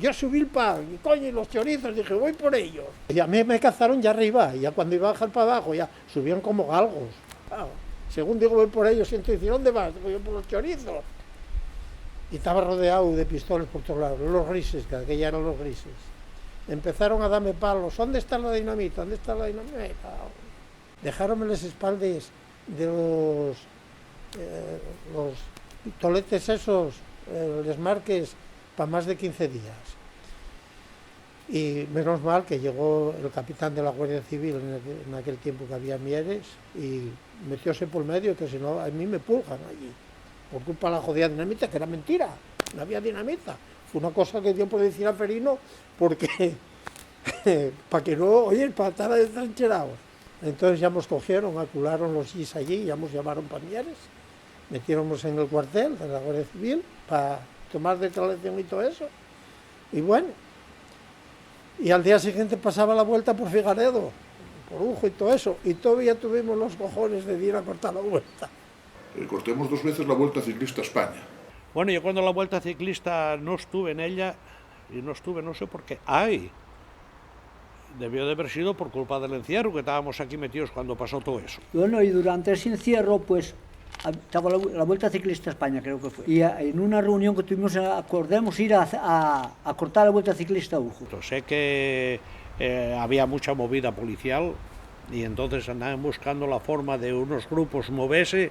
Yo subí el pan, y coño, y los chorizos, dije, voy por ellos. Y a mí me cazaron ya arriba, y ya cuando iba a bajar para abajo, ya subían como galgos. Claro. Según digo, voy por ellos, siento decir, ¿dónde vas? Digo, yo por los chorizos. Y estaba rodeado de pistolas por todos lados, los grises, que aquella eran los grises. Empezaron a darme palos, ¿dónde está la dinamita? ¿Dónde está la dinamita? Dejáronme las espaldas de los toletes esos, les marques, para más de 15 días. Y menos mal que llegó el capitán de la Guardia Civil en aquel tiempo que había Mieres y metióse por medio, que si no a mí me pulgan allí, por culpa de la jodida dinamita, que era mentira, no había dinamita. Fue una cosa que dio por decir a Ferino, porque para que no, oye, para estar destrancherados. Entonces ya nos cogieron, acularon los GIS allí, ya nos llamaron para Mieres, metiéramos en el cuartel de la Guardia Civil para tomar declaración y todo eso. Y bueno, y al día siguiente pasaba la vuelta por Figaredo, por Ujo y todo eso, y todavía tuvimos los cojones de ir a cortar la vuelta. Cortemos 2 veces la Vuelta Ciclista a España. Bueno, yo cuando la Vuelta Ciclista no estuve en ella, y no estuve, no sé por qué, debió de haber sido por culpa del encierro, que estábamos aquí metidos cuando pasó todo eso. Bueno, y durante ese encierro, pues, estaba la Vuelta Ciclista a España, creo que fue. Y en una reunión que tuvimos, acordamos ir a cortar la Vuelta Ciclista a Ujo. Sé que había mucha movida policial y entonces andaban buscando la forma de unos grupos moverse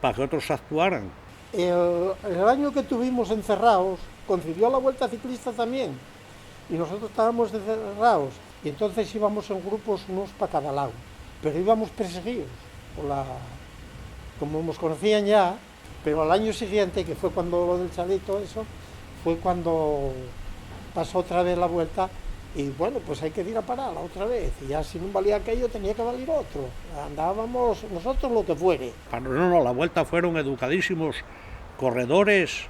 para que otros actuaran. El año que tuvimos encerrados, coincidió la Vuelta Ciclista también, y nosotros estábamos encerrados, y entonces íbamos en grupos unos para cada lado, pero íbamos perseguidos por como nos conocían ya, pero al año siguiente, que fue cuando lo del Chalito, eso, fue cuando pasó otra vez la vuelta, y bueno, pues hay que ir a pararla otra vez, y ya si no valía aquello tenía que valer otro, andábamos nosotros lo que fuere. No, la vuelta fueron educadísimos corredores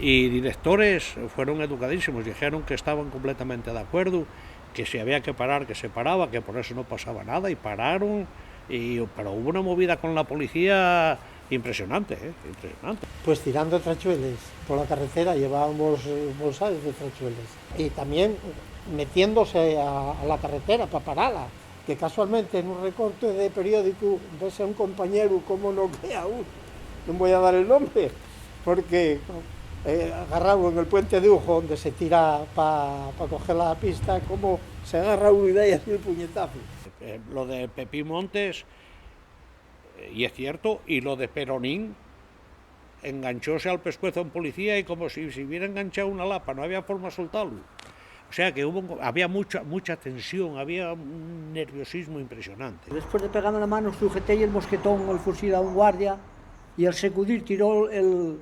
y directores, fueron educadísimos, dijeron que estaban completamente de acuerdo, que si había que parar, que se paraba, que por eso no pasaba nada, y pararon. Pero hubo una movida con la policía impresionante, impresionante. Pues tirando trachueles por la carretera, llevábamos bolsas de trachueles. Y también metiéndose a la carretera para pararla, que casualmente en un recorte de periódico ves a un compañero como no queda uno, no voy a dar el nombre, porque agarrado en el puente de Ujo, donde se tira para coger la pista, como se agarra una idea y así el puñetazo. Lo de Pepín Montes, y es cierto, y lo de Peronín, enganchóse al pescuezo en policía y como si se hubiera enganchado una lapa, no había forma de soltarlo. O sea que había mucha tensión, había un nerviosismo impresionante. Después de pegarme la mano, sujeté el mosquetón o el fusil a un guardia y al sacudir tiró el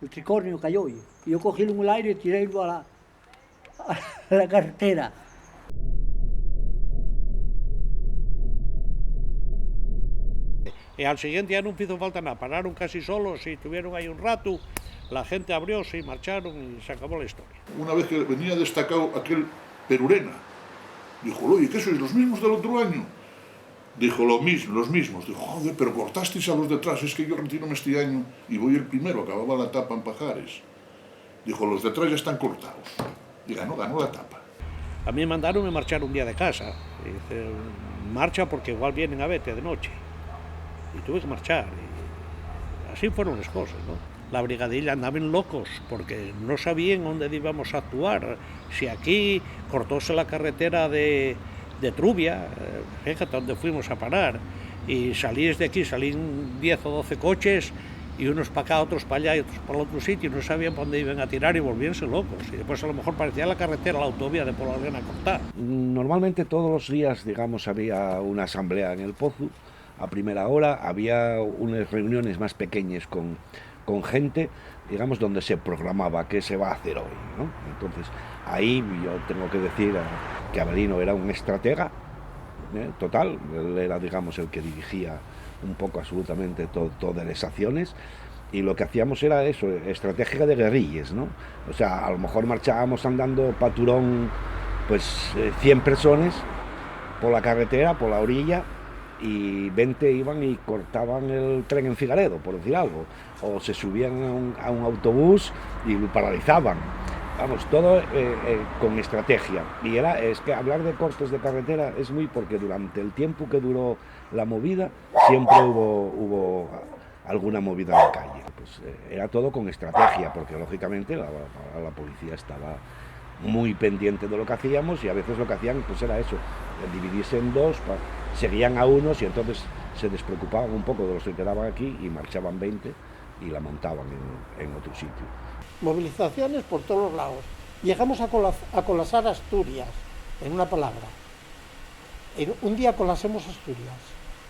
tricornio, cayó. Y yo cogí en el aire y tiré a la carretera. Y al siguiente ya no hizo falta nada, pararon casi solos y estuvieron ahí un rato, la gente abrióse y marcharon y se acabó la historia. Una vez que venía destacado aquel Perurena, dijo, oye, ¿qué sois, los mismos del otro año? Dijo, los mismos. Dijo, joder, pero cortasteis a los detrás, es que yo retírome este año y voy el primero, acababa la etapa en Pajares. Dijo, los detrás ya están cortados. Y ganó la etapa. A mí me mandaron a marchar un día de casa. Y dice, marcha porque igual vienen a verte de noche. Y tuve que marchar. Y así fueron las cosas, ¿no? La brigadilla andaban locos porque no sabían dónde íbamos a actuar. Si aquí cortóse la carretera de Trubia, fíjate dónde fuimos a parar, y salís de aquí, salían 10 o 12 coches, y unos para acá, otros para allá y otros para el otro sitio, y no sabían para dónde iban a tirar y volvíanse locos. Y después a lo mejor parecía la carretera, la autovía de Polarena a cortar. Normalmente todos los días, digamos, había una asamblea en el Pozo, a primera hora, había unas reuniones más pequeñas con gente, digamos, donde se programaba qué se va a hacer hoy, ¿no? Entonces, ahí yo tengo que decir que Avelino era un estratega total, él era, digamos, el que dirigía un poco absolutamente todas las acciones, y lo que hacíamos era eso, estrategia de guerrillas, ¿no? O sea, a lo mejor marchábamos andando pa' Turón, pues 100 personas por la carretera, por la orilla, y 20 iban y cortaban el tren en Figaredo, por decir algo, o se subían a un autobús y lo paralizaban. Vamos, todo con estrategia. Y es que hablar de cortes de carretera es muy porque durante el tiempo que duró la movida siempre hubo alguna movida en la calle. Pues era todo con estrategia, porque lógicamente la policía estaba muy pendiente de lo que hacíamos y a veces lo que hacían pues era eso, dividirse en dos, seguían a unos y entonces se despreocupaban un poco de los que quedaban aquí y marchaban 20 y la montaban en otro sitio. Movilizaciones por todos los lados. Llegamos a colapsar Asturias, en una palabra. Un día colapsamos Asturias,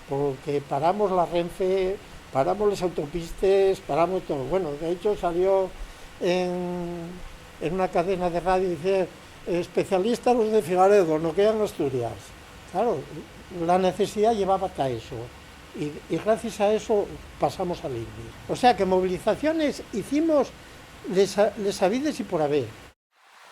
porque paramos la Renfe, paramos las autopistas, paramos todo. Bueno, de hecho salió en una cadena de radio y dice, especialistas los de Figaredo, no quedan Asturias. Claro, la necesidad llevaba hasta eso. Y gracias a eso pasamos al INI. O sea que movilizaciones hicimos les habides y por haber.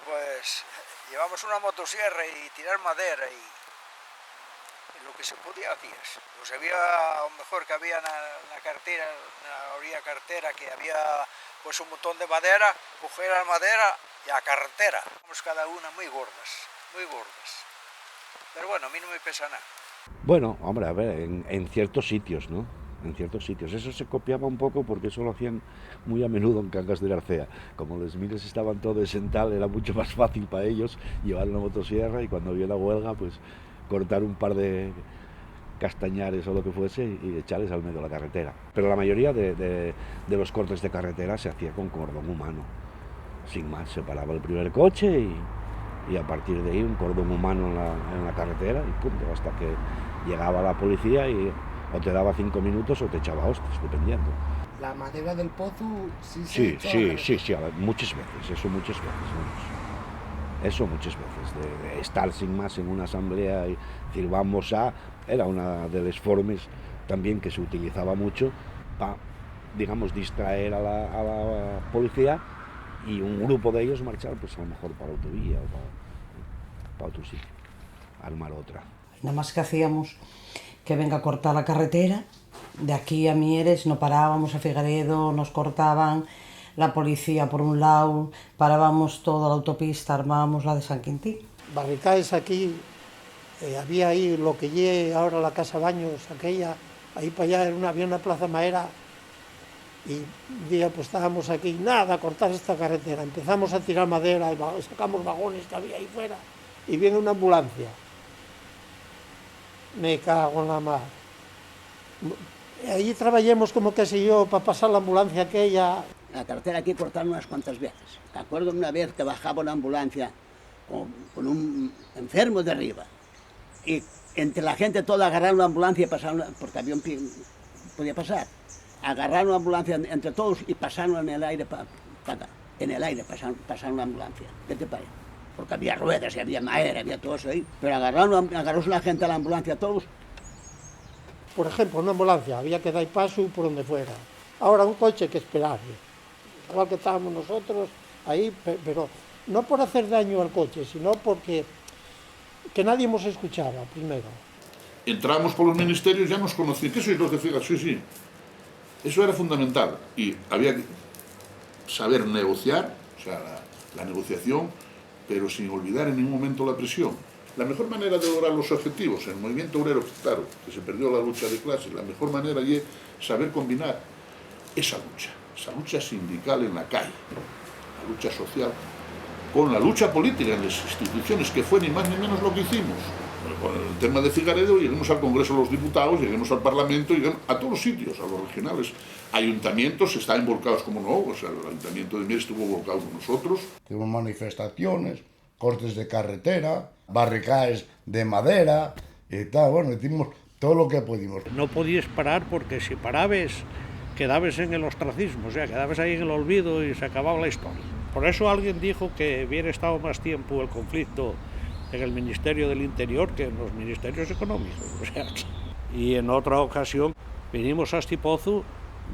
Pues llevamos una motosierra y tirar madera y lo que se podía hacer. Pues había, a lo mejor que había en la cartera, en la orilla cartera, que había pues un montón de madera, coger la madera y a carretera. Vamos cada una muy gordas, muy gordas. Pero bueno, a mí no me pesa nada. Bueno, hombre, a ver, en ciertos sitios, ¿no? En ciertos sitios. Eso se copiaba un poco porque eso lo hacían muy a menudo en Cangas de Arcea. Como los mines estaban todos en tal, era mucho más fácil para ellos llevar una motosierra y cuando había la huelga, pues cortar un par de castañares o lo que fuese y echarles al medio de la carretera. Pero la mayoría de los cortes de carretera se hacía con cordón humano. Sin más, se paraba el primer coche y a partir de ahí un cordón humano en la carretera y punto, hasta que llegaba la policía y o te daba 5 minutos o te echaba hostias, dependiendo. La madera del pozo sí Sí, a ver, muchas veces, eso muchas veces, vamos. Eso muchas veces, de estar sin más en una asamblea y decir vamos a... Era una de las formas también que se utilizaba mucho para, digamos, distraer a la policía y un grupo de ellos marchar, pues a lo mejor para autovía o para otro sitio, armar otra. Nada más que hacíamos que venga a cortar la carretera, de aquí a Mieres no parábamos, a Figaredo nos cortaban, la policía por un lado, parábamos toda la autopista, armábamos la de San Quintín. Barricadas aquí, había ahí lo que lleve ahora la Casa Baños, aquella, ahí para allá había una plaza maera y un día pues estábamos aquí, nada, a cortar esta carretera, empezamos a tirar madera y sacamos vagones que había ahí fuera y viene una ambulancia. Me cago en la mar. Allí trabajamos como que sé yo para pasar la ambulancia aquella. La carretera aquí cortaron unas cuantas veces. Me acuerdo una vez que bajaba una ambulancia con un enfermo de arriba y entre la gente toda agarraron la ambulancia y pasaron, porque había podía pasar, agarraron la ambulancia entre todos y pasaron en el aire en el aire pasaron la ambulancia. ¿Qué te parece? Porque había ruedas y había madera, había todo eso ahí, pero agarró la gente a la ambulancia todos. Por ejemplo, una ambulancia, había que dar paso por donde fuera. Ahora un coche que esperar, igual que estábamos nosotros ahí, pero no por hacer daño al coche, sino porque que nadie nos escuchaba primero. Entramos por los ministerios, ya nos conocían. ¿Qué sois los de Figas? Sí. Eso era fundamental. Y había que saber negociar, o sea, la negociación, pero sin olvidar en ningún momento la presión. La mejor manera de lograr los objetivos en el movimiento obrero, claro, que se perdió la lucha de clases, la mejor manera es saber combinar esa lucha sindical en la calle, la lucha social, con la lucha política en las instituciones, que fue ni más ni menos lo que hicimos. Con el tema de Figaredo, lleguemos al Congreso de los Diputados, lleguemos al Parlamento, lleguemos a todos los sitios, a los regionales. Ayuntamientos están involucrados, como no, o sea, el Ayuntamiento de Mieres estuvo volcado con nosotros. Tuvimos manifestaciones, cortes de carretera, barricadas de madera y tal, bueno, hicimos todo lo que pudimos. No podías parar porque si parabas quedabas en el ostracismo, o sea, quedabas ahí en el olvido y se acababa la historia. Por eso alguien dijo que hubiera estado más tiempo el conflicto en el Ministerio del Interior que en los ministerios económicos. O sea, y en otra ocasión vinimos a Estipozu,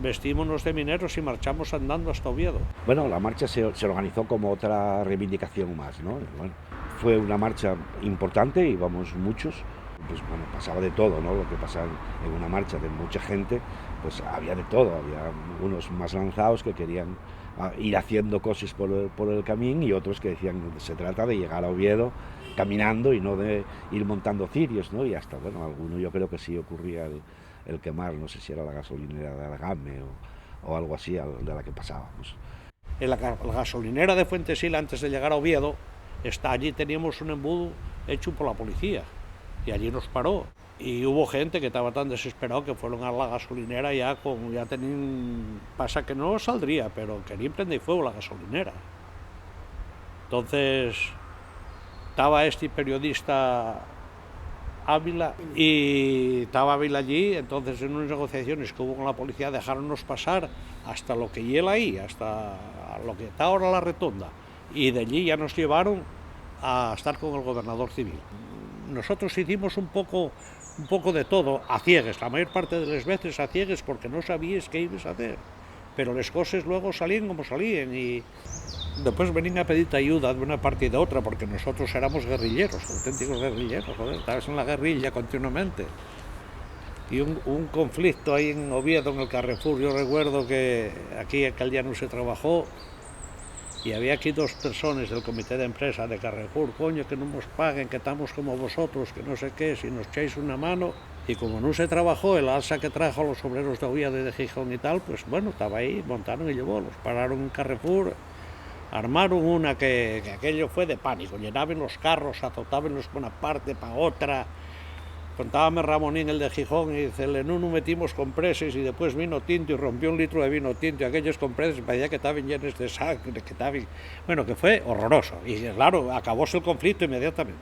vestímonos de mineros y marchamos andando hasta Oviedo. Bueno, la marcha se organizó como otra reivindicación más, ¿no? Bueno, fue una marcha importante, íbamos muchos, pues bueno, pasaba de todo, ¿no? Lo que pasa en una marcha de mucha gente, pues había de todo, había unos más lanzados que querían ir haciendo cosas por el camino, y otros que decían que se trata de llegar a Oviedo caminando y no de ir montando cirios, ¿no? Y hasta, bueno, alguno yo creo que sí ocurría el quemar, no sé si era la gasolinera de Algame o algo así de la que pasábamos. En la gasolinera de Fuentesilla, antes de llegar a Oviedo, allí teníamos un embudo hecho por la policía, y allí nos paró. Y hubo gente que estaba tan desesperado que fueron a la gasolinera ya tenían... Pasa que no saldría, pero querían prender fuego la gasolinera. Entonces estaba este periodista Ávila, y estaba Ávila allí. Entonces, en unas negociaciones que hubo con la policía, dejaronnos pasar hasta lo que hiela ahí, hasta lo que está ahora la Rotonda, y de allí ya nos llevaron a estar con el gobernador civil. Nosotros hicimos un poco de todo, a ciegues, la mayor parte de las veces a ciegues, porque no sabías qué ibas a hacer, pero las cosas luego salían como salían, y después venían a pedirte ayuda de una parte y de otra, porque nosotros éramos guerrilleros, auténticos guerrilleros, joder, estabas en la guerrilla continuamente. Y un conflicto ahí en Oviedo, en el Carrefour, yo recuerdo que aquí aquel día no se trabajó, y había aquí 2 personas del comité de empresa de Carrefour, coño, que no nos paguen, que estamos como vosotros, que no sé qué, si nos echáis una mano. Y como no se trabajó el alza que trajo a los obreros de Oviedo y de Gijón y tal, pues bueno, estaba ahí, montaron y llevó, los pararon en Carrefour, armaron una que aquello fue de pánico, llenaban los carros, azotaban por una parte para otra. Contábame Ramonín, el de Gijón, y dice, no metimos compreses, y después vino tinto y rompió 1 litro de vino tinto, y aquellos compreses parecía que estaban llenos de sangre, bueno, que fue horroroso, y claro, acabóse el conflicto inmediatamente.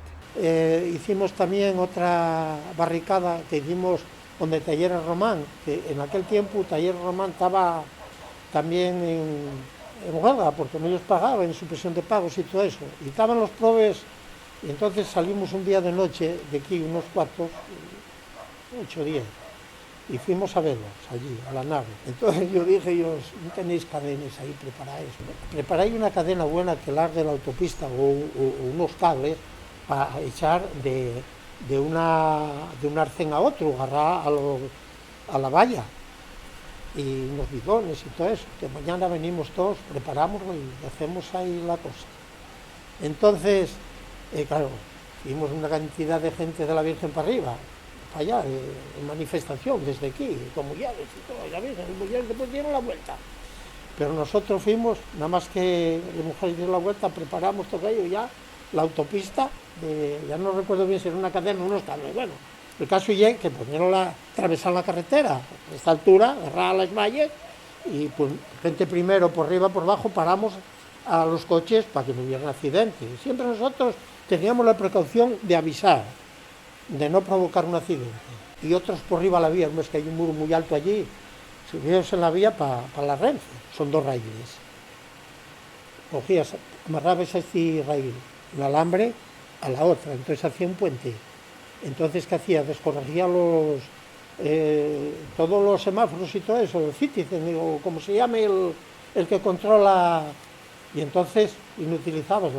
Hicimos también otra barricada que hicimos donde Talleres Román, que en aquel tiempo Talleres Román estaba también en huelga, porque no ellos pagaban, en supresión de pagos y todo eso, y estaban los probes. Y entonces salimos un día de noche de aquí, unos cuantos, 8 o 10, y fuimos a verlos allí, a la nave. Entonces yo dije, no tenéis cadenas ahí, preparáis una cadena buena que largue la autopista o unos cables para echar de un arcén a otro, agarrar a la valla, y unos bidones y todo eso, que mañana venimos todos, preparámoslo y hacemos ahí la cosa. Entonces, claro, vimos una cantidad de gente de la Virgen para arriba, para allá, en manifestación, desde aquí, con mujeres y todo, y la Virgen, las mujeres después dieron la vuelta. Pero nosotros fuimos, nada más que las mujeres dieron la vuelta, preparamos todo ello ya, la autopista, ya no recuerdo bien si era una cadena o unos cables, bueno, el caso es que ponieron atravesar la carretera, a esta altura, agarrar las valles, y pues gente primero por arriba, por abajo, paramos a los coches para que no hubiera accidentes. Siempre nosotros teníamos la precaución de avisar, de no provocar un accidente. Y otros por arriba a la vía, es que hay un muro muy alto allí, subíos en la vía para la Renfe, son 2 raíles. Cogías, amarrabas a este raíl, un alambre a la otra, entonces hacía un puente. Entonces, ¿qué hacía? Descorregía todos los semáforos y todo eso, el Citizen, o como se llame el que controla, y entonces inutilizabas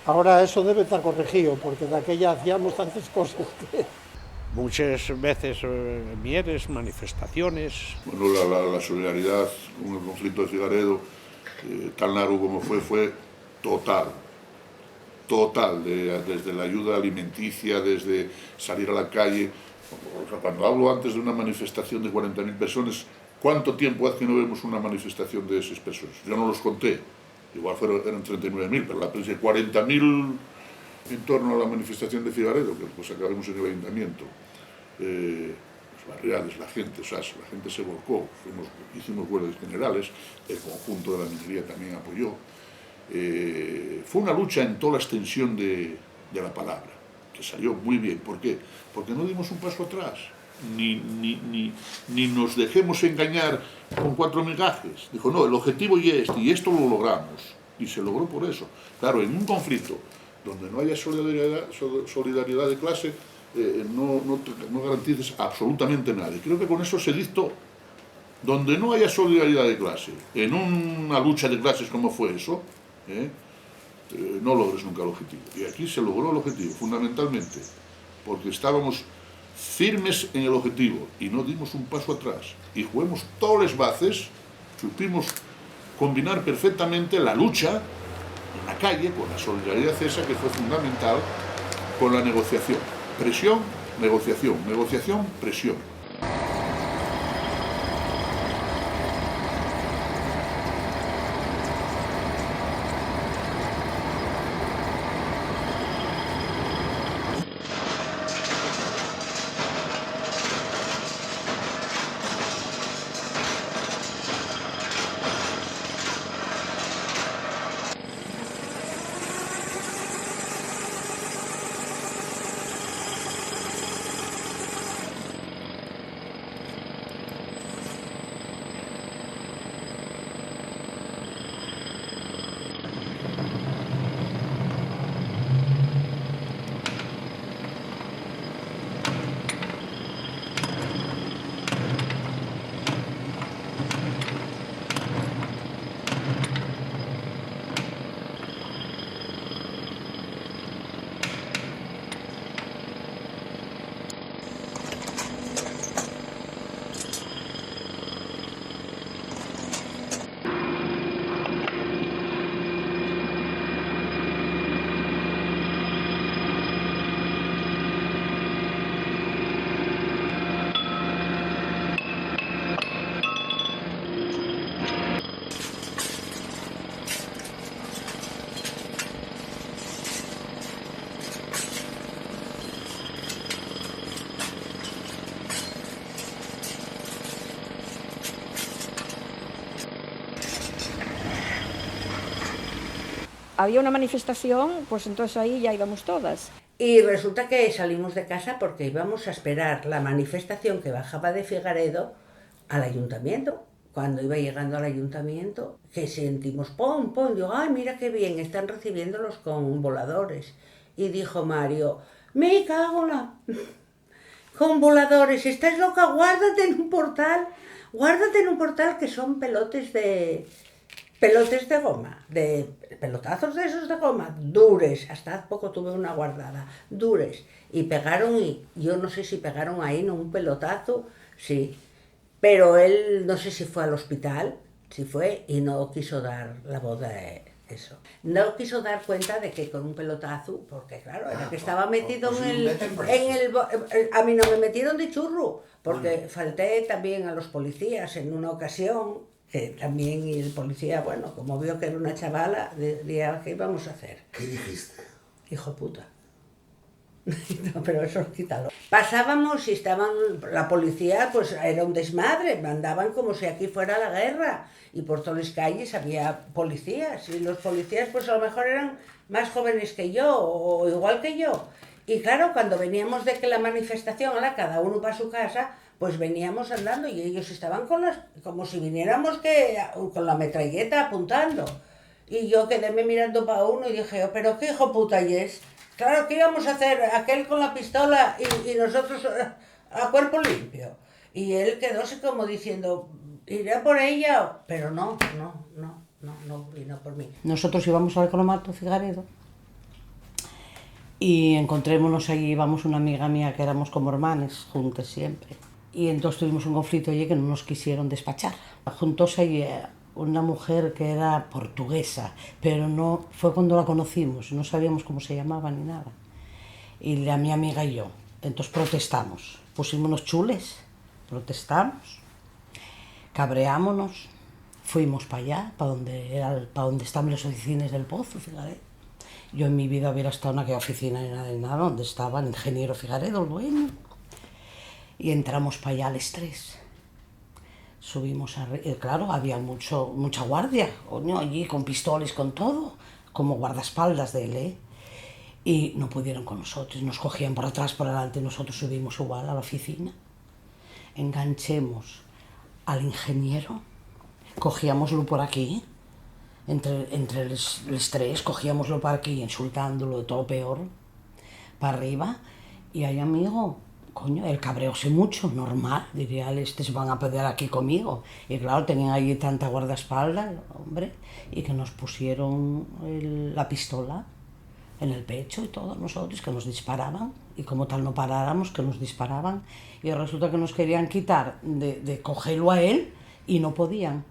Ahora eso debe estar corregido, porque de aquella hacíamos tantas cosas que... Muchas veces mieres, manifestaciones. Bueno, la solidaridad con el conflicto de Figaredo, tan largo como fue total, desde la ayuda alimenticia, desde salir a la calle. O sea, cuando hablo antes de una manifestación de 40.000 personas, ¿cuánto tiempo hace que no vemos una manifestación de esas personas? Yo no los conté, igual eran 39.000, pero la prensa 40.000 en torno a la manifestación de Figaredo, que pues acabamos en el ayuntamiento. Las barriadas, la gente se volcó, hicimos huelgas generales, el conjunto de la minería también apoyó. Fue una lucha en toda la extensión de la palabra, que salió muy bien. ¿Por qué? Porque no dimos un paso atrás, ni nos dejemos engañar con 4 migajes. Dijo, no, el objetivo y esto lo logramos, y se logró por eso. Claro, en un conflicto donde no haya solidaridad de clase, no garantices absolutamente nada. Y creo que con eso se dictó, donde no haya solidaridad de clase, en una lucha de clases como fue eso, no logres nunca el objetivo. Y aquí se logró el objetivo, fundamentalmente, porque estábamos firmes en el objetivo y no dimos un paso atrás. Y jugamos todas las bases, supimos combinar perfectamente la lucha en la calle, con la solidaridad esa que fue fundamental, con la negociación. Presión, negociación, negociación, presión. Había una manifestación, pues entonces ahí ya íbamos todas. Y resulta que salimos de casa porque íbamos a esperar la manifestación que bajaba de Figaredo al ayuntamiento. Cuando iba llegando al ayuntamiento, que sentimos pom, pom, digo, ay, mira qué bien, están recibiéndolos con voladores. Y dijo Mario, me cago en la... con voladores, ¿estás loca? Guárdate en un portal que son pelotes de goma, de pelotazos de esos de goma, dures, hasta hace poco tuve una guardada, dures, y pegaron, y yo no sé si pegaron ahí, no, un pelotazo, sí, pero él no sé si fue al hospital, si fue, y no quiso dar la voz de eso. No quiso dar cuenta de que con un pelotazo, porque claro, era que estaba metido en el... A mí no me metieron de churro, porque falté también a los policías en una ocasión, que también el policía, bueno, como vio que era una chavala, diría, ¿qué íbamos a hacer? ¿Qué dijiste? Hijo puta. No, pero eso quítalo. Pasábamos y estaban, la policía, pues era un desmadre, mandaban como si aquí fuera la guerra, y por todas las calles había policías, y los policías pues a lo mejor eran más jóvenes que yo, o igual que yo. Y claro, cuando veníamos de que la manifestación, ahora cada uno para su casa, pues veníamos andando y ellos estaban como si viniéramos con la metralleta apuntando. Y yo quedéme mirando para uno y dije, pero qué hijo puta es. Claro, ¿qué íbamos a hacer? Aquel con la pistola y nosotros a cuerpo limpio. Y él quedóse como diciendo, iré por ella, pero no vino por mí. Nosotros íbamos al Cromato Figaredo y encontrémonos allí, íbamos una amiga mía que éramos como hermanes, juntos siempre. Y entonces tuvimos un conflicto allí que no nos quisieron despachar. Juntóse allí una mujer que era portuguesa, pero no fue cuando la conocimos, no sabíamos cómo se llamaba ni nada. Y mi amiga y yo, entonces protestamos, pusimos chules, protestamos, cabreámonos, fuimos para allá, para donde estaban las oficinas del Pozo, Figaredo. Yo en mi vida hubiera estado en aquella oficina ni nada de nada, donde estaba el ingeniero Figaredo, el dueño. Y entramos para allá al estrés. Subimos arriba, claro, había mucha guardia, coño, allí con pistolas, con todo, como guardaespaldas de él, ¿eh? Y no pudieron con nosotros, nos cogían por atrás, por delante, nosotros subimos igual a la oficina, enganchemos al ingeniero, cogíamoslo por aquí, entre los tres, cogíamoslo por aquí, insultándolo de todo peor, para arriba, y ahí, amigo, coño, el cabreóse mucho, normal, diría él, se van a pelear aquí conmigo. Y claro, tenían ahí tanta guardaespaldas, hombre, y que nos pusieron la pistola en el pecho y todos nosotros, que nos disparaban, y como tal no paráramos, que nos disparaban. Y resulta que nos querían quitar de cogerlo a él, y no podían.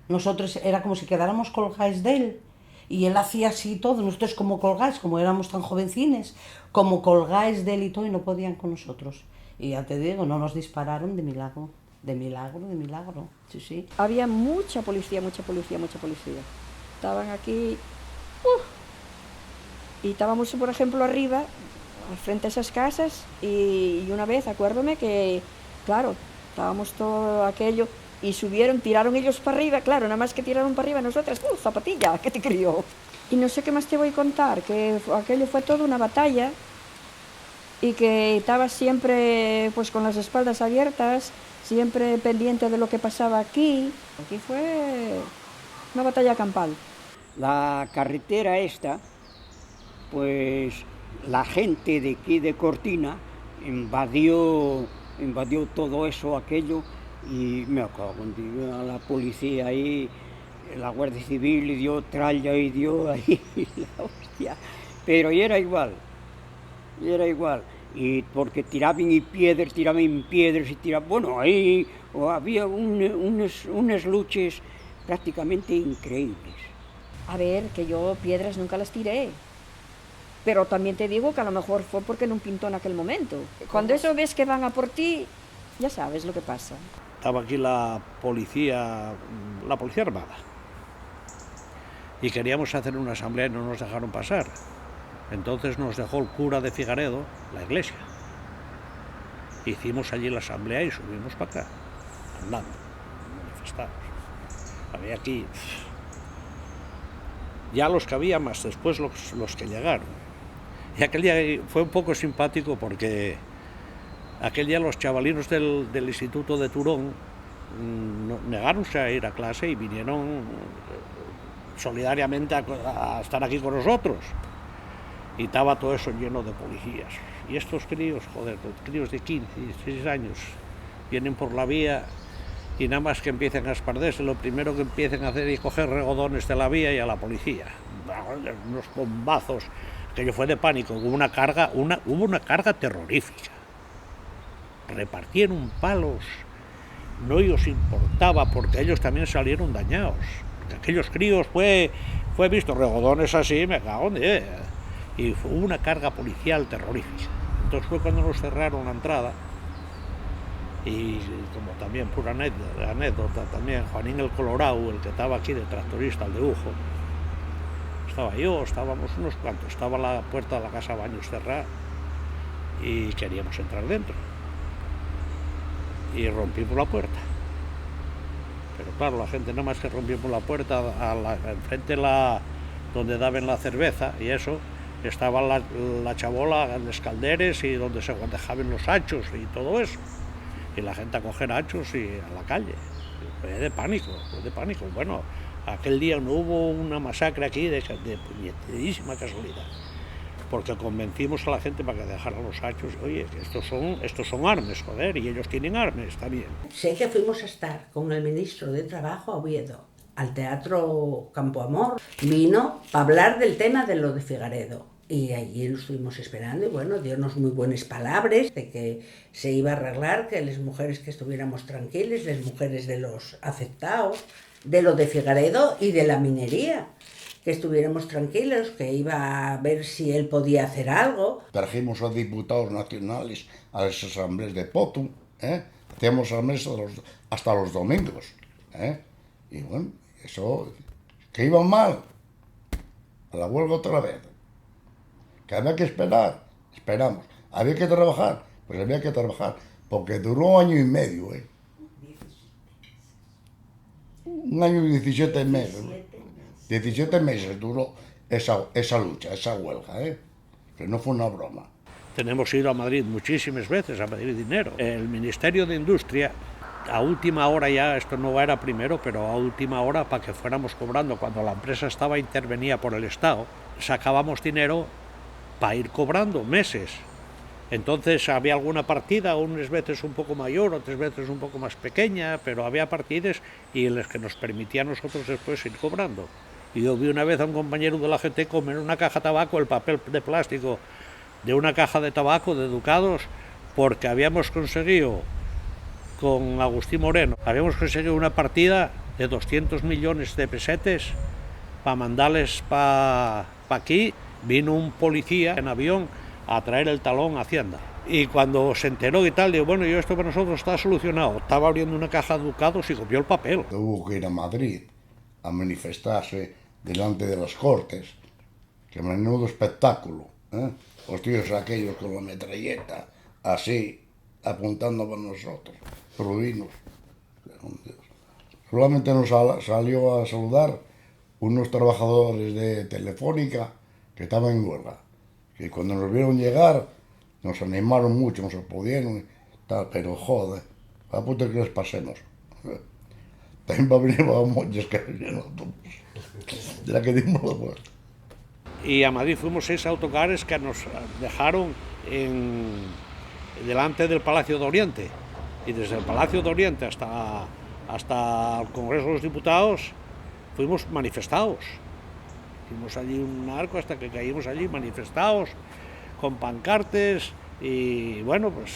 Nosotros era como si quedáramos colgados de él. Y él hacía así todo, nosotros como colgáis, como éramos tan jovencines, como colgáis de él y todo, y no podían con nosotros. Y ya te digo, no nos dispararon de milagro, de milagro, de milagro, sí, sí. Había mucha policía, mucha policía, mucha policía. Estaban aquí, y estábamos, por ejemplo, arriba, frente a esas casas, y una vez, acuérdome que, claro, estábamos todo aquello, y subieron, tiraron ellos para arriba, claro, nada más que tiraron para arriba, nosotras, zapatilla, ¿qué te crió? Y no sé qué más te voy a contar, que aquello fue toda una batalla, y que estaba siempre pues con las espaldas abiertas, siempre pendiente de lo que pasaba aquí. Aquí fue una batalla campal. La carretera esta, pues la gente de aquí de Cortina invadió todo eso, aquello, y me cago en a la policía ahí, la Guardia Civil, y dio tralla y dio ahí la hostia. Pero y era igual, y porque tiraban piedras, y tiraban, bueno, ahí había unas luchas prácticamente increíbles. A ver, que yo piedras nunca las tiré, pero también te digo que a lo mejor fue porque no pintó en aquel momento. Cuando eso ves que van a por ti, ya sabes lo que pasa. Estaba aquí la policía armada, y queríamos hacer una asamblea y no nos dejaron pasar. Entonces nos dejó el cura de Figaredo, la iglesia. Hicimos allí la asamblea y subimos para acá, andando, manifestados. Había aquí ya los que había más, después los que llegaron. Y aquel día fue un poco simpático porque aquel día los chavalinos del Instituto de Turón negáronse a ir a clase y vinieron solidariamente a estar aquí con nosotros. Y estaba todo eso lleno de policías. Y estos críos, críos de 15, 16 años, vienen por la vía y nada más que empiecen a esparderse, lo primero que empiecen a hacer es coger regodones de la vía y a la policía. Unos bombazos, aquello fue de pánico, hubo una carga terrorífica. Repartieron palos, no ellos importaba porque ellos también salieron dañados. Porque aquellos críos fue visto regodones así, me cago en... Y hubo una carga policial terrorífica. Entonces fue cuando nos cerraron la entrada. Y como también pura anécdota, también Juanín el Colorado, el que estaba aquí de tractorista, el de Ujo, estaba yo, estábamos unos cuantos, estaba la puerta de la casa baños cerrada y queríamos entrar dentro. Y rompimos la puerta. Pero claro, la gente nada más que rompimos la puerta, enfrente donde daban la cerveza y eso, estaba la chabola, los calderes y donde se dejaban los hachos y todo eso. Y la gente a coger hachos y a la calle. Fue de pánico. Bueno, aquel día no hubo una masacre aquí de puñetudísima casualidad. Porque convencimos a la gente para que dejara los hachos. Oye, estos son armas, joder, y ellos tienen armas, está bien. Sé que fuimos a estar con el ministro de Trabajo a Oviedo, al Teatro Campo Amor. Vino para hablar del tema de lo de Figaredo. Y allí lo estuvimos esperando y bueno, dionos muy buenas palabras de que se iba a arreglar, que las mujeres que estuviéramos tranquilas, las mujeres de los afectados, de lo de Figaredo y de la minería, que estuviéramos tranquilos, que iba a ver si él podía hacer algo. Trajimos a diputados nacionales a las asambleas de Potum, hacíamos asambleas hasta los domingos, y bueno, eso, que iba mal, a la huelga otra vez. Que había que esperar, esperamos. Había que trabajar, pues había que trabajar, porque duró 1 año y medio, 1 año y 17 meses. 17 meses duró esa lucha, esa huelga, que no fue una broma. Tenemos ido a Madrid muchísimas veces a pedir dinero. El Ministerio de Industria, a última hora ya, esto no era primero, pero a última hora para que fuéramos cobrando, cuando la empresa estaba intervenida por el Estado, sacábamos dinero para ir cobrando meses. Entonces había alguna partida, unas veces un poco mayor, otras veces un poco más pequeña, pero había partidas y las que nos permitía a nosotros después ir cobrando. Y yo vi una vez a un compañero de la GT comer una caja de tabaco, el papel de plástico de una caja de tabaco de Ducados, porque habíamos conseguido con Agustín Moreno, habíamos conseguido una partida de 200 millones de pesetes para mandarles para aquí. Vino un policía en avión a traer el talón a Hacienda. Y cuando se enteró y tal, digo, bueno, yo esto para nosotros está solucionado. Estaba abriendo una caja de ducados y copió el papel. Hubo que ir a Madrid a manifestarse delante de las Cortes. Que menudo espectáculo, ¿eh? Los tíos aquellos con la metralleta, así, apuntando para nosotros, provinos. Solamente nos salió a saludar unos trabajadores de Telefónica que estaban en huelga. Que cuando nos vieron llegar, nos animaron mucho, nos aplaudieron, tal, pero joder, a puta que les pasemos. También va a venir Vagamontes que vinieron en autobús, de la que dimos la vuelta. Y a Madrid fuimos 6 autocares que nos dejaron delante del Palacio de Oriente. Y desde el Palacio de Oriente hasta el Congreso de los Diputados fuimos manifestados. Fuimos allí un arco hasta que caímos allí manifestados, con pancartes y bueno, pues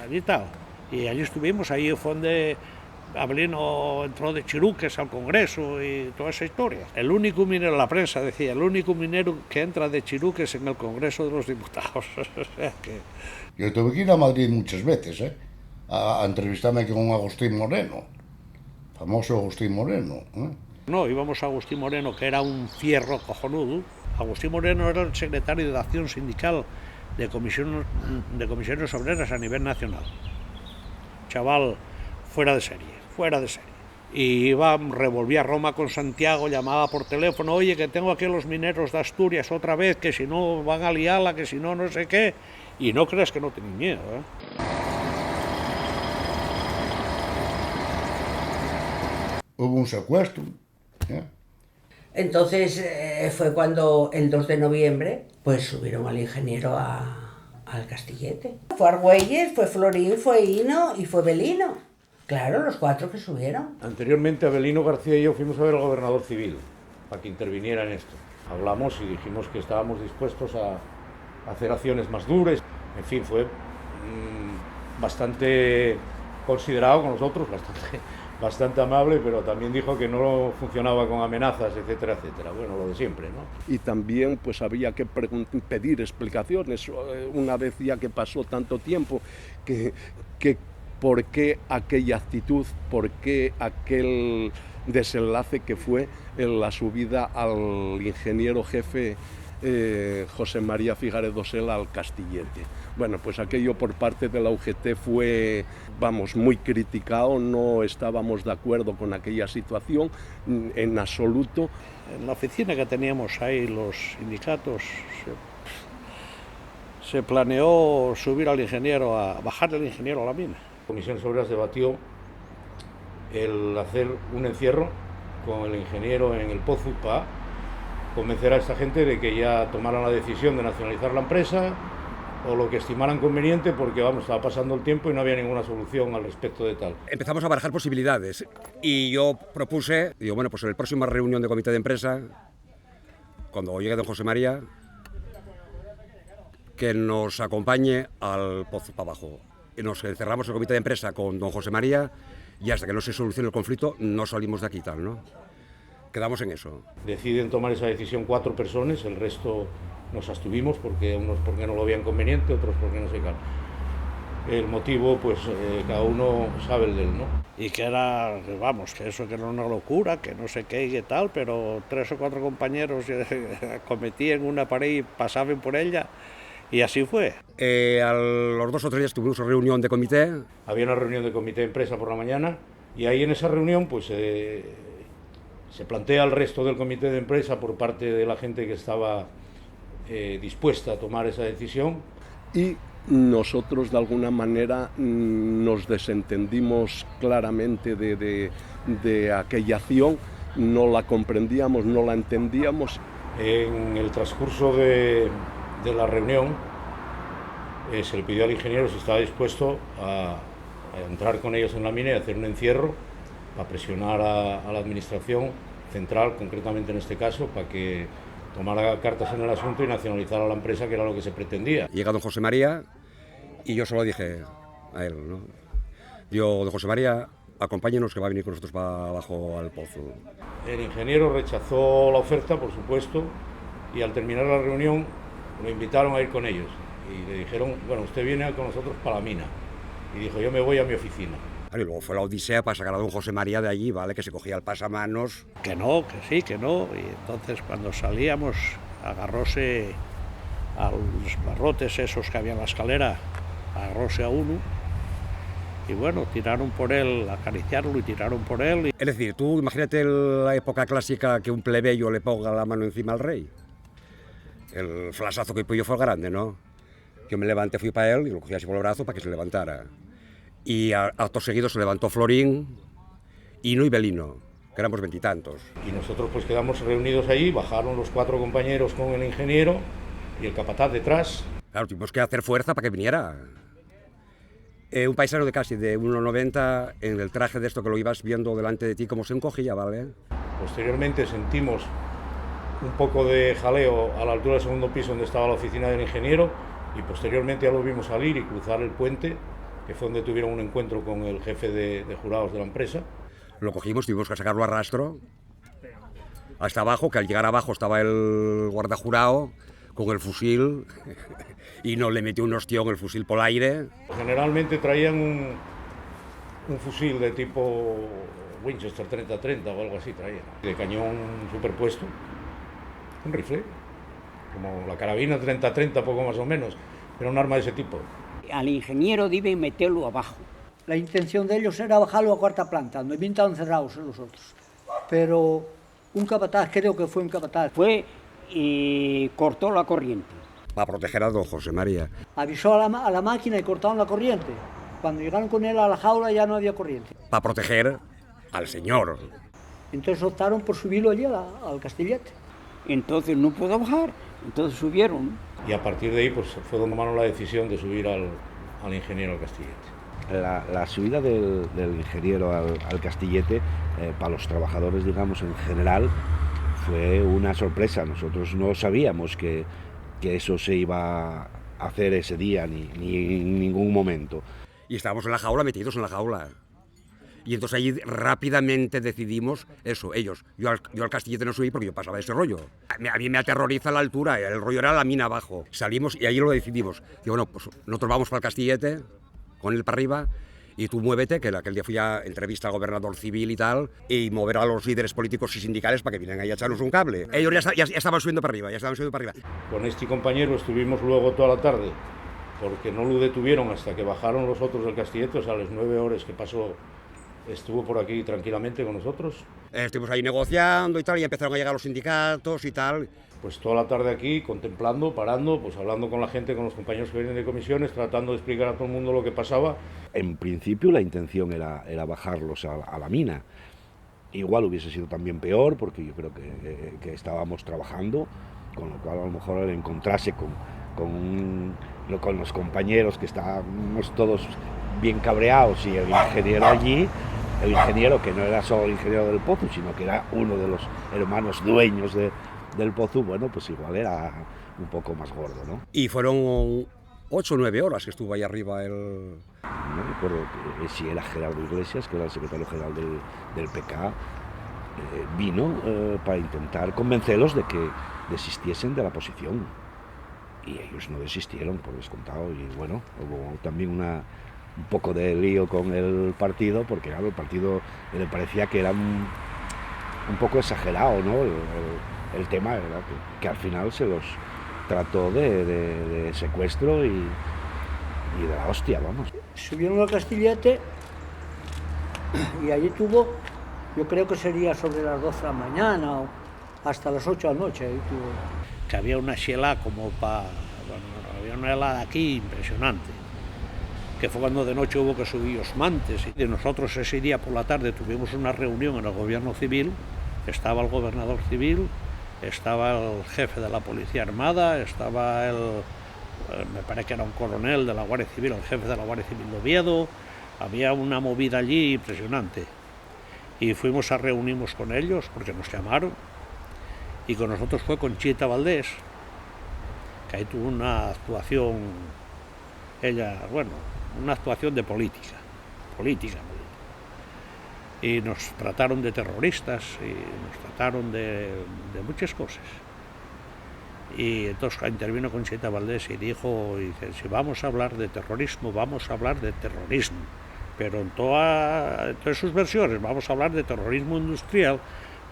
allí tal. Y allí estuvimos, ahí fue donde Abelino entró de Chiruques al Congreso y toda esa historia. El único minero, la prensa decía, el único minero que entra de Chiruques en el Congreso de los Diputados. Yo tuve que ir a Madrid muchas veces, a entrevistarme con Agustín Moreno, famoso Agustín Moreno. No, íbamos a Agustín Moreno, que era un fierro cojonudo. Agustín Moreno era el secretario de Acción Sindical de comisiones obreras a nivel nacional. Chaval fuera de serie. Y revolvía Roma con Santiago, llamaba por teléfono, oye, que tengo aquí a los mineros de Asturias otra vez, que si no van a liarla, que si no, no sé qué. Y no creas que no tenía miedo, Hubo un secuestro. Entonces fue cuando el 2 de noviembre pues subieron al ingeniero al Castillete. Fue Argüelles, fue Florín, fue Hino y fue Belino. Claro, los 4 que subieron. Anteriormente Abelino García y yo fuimos a ver al gobernador civil para que interviniera en esto. Hablamos y dijimos que estábamos dispuestos a hacer acciones más duras. En fin, fue bastante considerado con nosotros, bastante amable, pero también dijo que no funcionaba con amenazas, etcétera, etcétera. Bueno, lo de siempre, ¿no? Y también pues había que pedir explicaciones una vez ya que pasó tanto tiempo, que por qué aquella actitud, por qué aquel desenlace que fue en la subida al ingeniero jefe José María Figaredo Sela al Castillete. Bueno, pues aquello por parte de la UGT fue, muy criticado, no estábamos de acuerdo con aquella situación en absoluto. En la oficina que teníamos ahí, los sindicatos, se planeó subir al ingeniero, bajar el ingeniero a la mina. Comisiones Obreras debatió el hacer un encierro con el ingeniero en el Pozo para convencer a esta gente de que ya tomaran la decisión de nacionalizar la empresa o lo que estimaran conveniente, porque estaba pasando el tiempo y no había ninguna solución al respecto de tal. Empezamos a barajar posibilidades y yo propuse, bueno, pues en la próxima reunión de comité de empresa, cuando llegue don José María, que nos acompañe al Pozo para abajo. Y nos encerramos el comité de empresa con don José María y hasta que no se solucione el conflicto no salimos de aquí tal, ¿no? Quedamos en eso. Deciden tomar esa decisión 4 personas, el resto nos abstuvimos, porque unos porque no lo veían conveniente, otros porque no sé qué. El motivo, pues cada uno sabe el de él, ¿no? Y que era, que eso que era una locura, que no sé qué y tal, pero 3 o 4 compañeros cometían una pared y pasaban por ella. Y así fue. A los 2 o 3 días tuvimos una reunión de comité. Había una reunión de comité de empresa por la mañana y ahí en esa reunión pues se plantea al resto del comité de empresa por parte de la gente que estaba dispuesta a tomar esa decisión. Y nosotros de alguna manera nos desentendimos claramente de aquella acción, no la comprendíamos, no la entendíamos. En el transcurso de la reunión se le pidió al ingeniero si estaba dispuesto a entrar con ellos en la mina y hacer un encierro para presionar a la administración central, concretamente en este caso, para que tomara cartas en el asunto y nacionalizara la empresa, que era lo que se pretendía. Llega don José María y yo solo dije a él, ¿no? Yo, don José María, acompáñenos que va a venir con nosotros para abajo al pozo. El ingeniero rechazó la oferta, por supuesto, y al terminar la reunión lo invitaron a ir con ellos. Y le dijeron, bueno, usted viene con nosotros para la mina. Y dijo, yo me voy a mi oficina. Y luego fue la odisea para sacar a don José María de allí, ¿vale? Que se cogía el pasamanos. Que no, que sí, que no. Y entonces cuando salíamos, agarróse a los barrotes esos que había en la escalera, agarróse a uno. Y bueno, tiraron por él, acariciarlo y tiraron por él. Es decir, tú imagínate la época clásica que un plebeyo le ponga la mano encima al rey. El flasazo que yo fue grande, ¿no? Yo me levanté, fui para él y lo cogí así por el brazo para que se levantara. Y acto seguido se levantó Florín, Hino y Belino, que éramos veintitantos. Y nosotros pues quedamos reunidos allí, bajaron los 4 compañeros con el ingeniero y el capataz detrás. Claro, tuvimos que hacer fuerza para que viniera. Un paisano de casi de 1,90 en el traje de esto que lo ibas viendo delante de ti, como se encogía, ¿vale? Posteriormente sentimos un poco de jaleo a la altura del segundo piso donde estaba la oficina del ingeniero y posteriormente ya lo vimos salir y cruzar el puente, que fue donde tuvieron un encuentro con el jefe de jurados de la empresa. Lo cogimos, tuvimos que sacarlo a rastro hasta abajo, que al llegar abajo estaba el guardajurado con el fusil y no le metió un ostión el fusil por el aire. Generalmente traían un fusil de tipo Winchester 30-30 o algo así traían, de cañón superpuesto, un rifle, como la carabina 30-30 poco más o menos, pero un arma de ese tipo. Al ingeniero deben meterlo abajo. La intención de ellos era bajarlo a 4ª planta, donde bien estaban cerrados los otros. Pero un capataz, creo que fue un capataz, fue y cortó la corriente. Para proteger a don José María. Avisó a la máquina y cortaron la corriente. Cuando llegaron con él a la jaula ya no había corriente. Para proteger al señor. Entonces optaron por subirlo allí al Castillete. Entonces no pudo bajar, entonces subieron. Y a partir de ahí pues fue donde tomaron la decisión de subir al ingeniero al Castillete. La subida del ingeniero al Castillete, para los trabajadores, digamos, en general, fue una sorpresa. Nosotros no sabíamos que eso se iba a hacer ese día, ni en ningún momento. Y estábamos en la jaula, metidos en la jaula. Y entonces ahí rápidamente decidimos eso, ellos. Yo al Castillete no subí porque yo pasaba ese rollo. A mí me aterroriza la altura, el rollo era la mina abajo. Salimos y ahí lo decidimos. Digo, bueno, pues nosotros vamos para el Castillete, con él para arriba, y tú muévete, que aquel día fui a entrevista al gobernador civil y tal, y mover a los líderes políticos y sindicales para que vinieran ahí a echarnos un cable. Ellos ya estaban subiendo para arriba, Con este compañero estuvimos luego toda la tarde, porque no lo detuvieron hasta que bajaron los otros del Castillete, o sea, las 9 horas que pasó, estuvo por aquí tranquilamente con nosotros. Estuvimos ahí negociando y tal, y empezaron a llegar los sindicatos y tal. Pues toda la tarde aquí, contemplando, parando, pues hablando con la gente, con los compañeros que vienen de comisiones, tratando de explicar a todo el mundo lo que pasaba. En principio la intención era bajarlos a la mina. Igual hubiese sido también peor, porque yo creo que estábamos trabajando, con lo cual a lo mejor al encontrarse con los compañeros, que estábamos todos bien cabreados, y el ingeniero allí, el ingeniero que no era solo el ingeniero del pozo, sino que era uno de los hermanos dueños del pozo, bueno, pues igual era un poco más gordo, ¿no? Y fueron 8 o 9 horas que estuvo ahí arriba el... No recuerdo si era Gerardo Iglesias, que era el secretario general del PK, vino para intentar convencerlos de que desistiesen de la posición. Y ellos no desistieron, por descontado, y bueno, hubo también un poco de lío con el partido, porque claro, el partido le parecía que era un poco exagerado, ¿no? El tema era que al final se los trató de secuestro y de la hostia, vamos. Subieron al Castillete y allí tuvo, yo creo que sería sobre las 12 de la mañana o hasta las 8 de la noche. Ahí tuvo. Que había una xela como había una helada aquí impresionante, que fue cuando de noche hubo que subir los mantes. Y nosotros ese día por la tarde tuvimos una reunión en el gobierno civil, estaba el gobernador civil, estaba el jefe de la Policía Armada, estaba me parece que era un coronel de la Guardia Civil, el jefe de la Guardia Civil de Oviedo. Había una movida allí impresionante. Y fuimos a reunirnos con ellos porque nos llamaron. Y con nosotros fue Conchita Valdés, que ahí tuvo una actuación, una actuación de política. y nos trataron de terroristas y nos trataron de muchas cosas. Y entonces intervino Conchita Valdés y dice, si vamos a hablar de terrorismo, vamos a hablar de terrorismo, pero en todas sus versiones vamos a hablar de terrorismo industrial,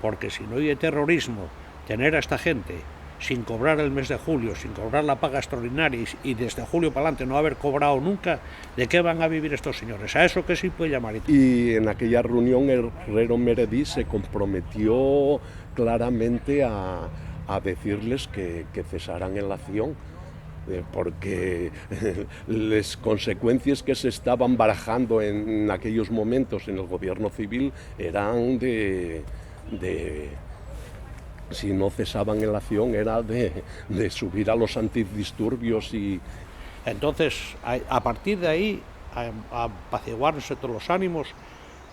porque si no hay terrorismo, tener a esta gente sin cobrar el mes de julio, sin cobrar la paga extraordinaria y desde julio para adelante no haber cobrado nunca, ¿de qué van a vivir estos señores? A eso que sí puede llamar. Y en aquella reunión Herrero Meredith se comprometió claramente a decirles que cesaran en la acción, porque las consecuencias que se estaban barajando en aquellos momentos en el gobierno civil eran si no cesaban en la acción, era de subir a los antidisturbios. Y entonces, a partir de ahí, a apaciguarse todos los ánimos,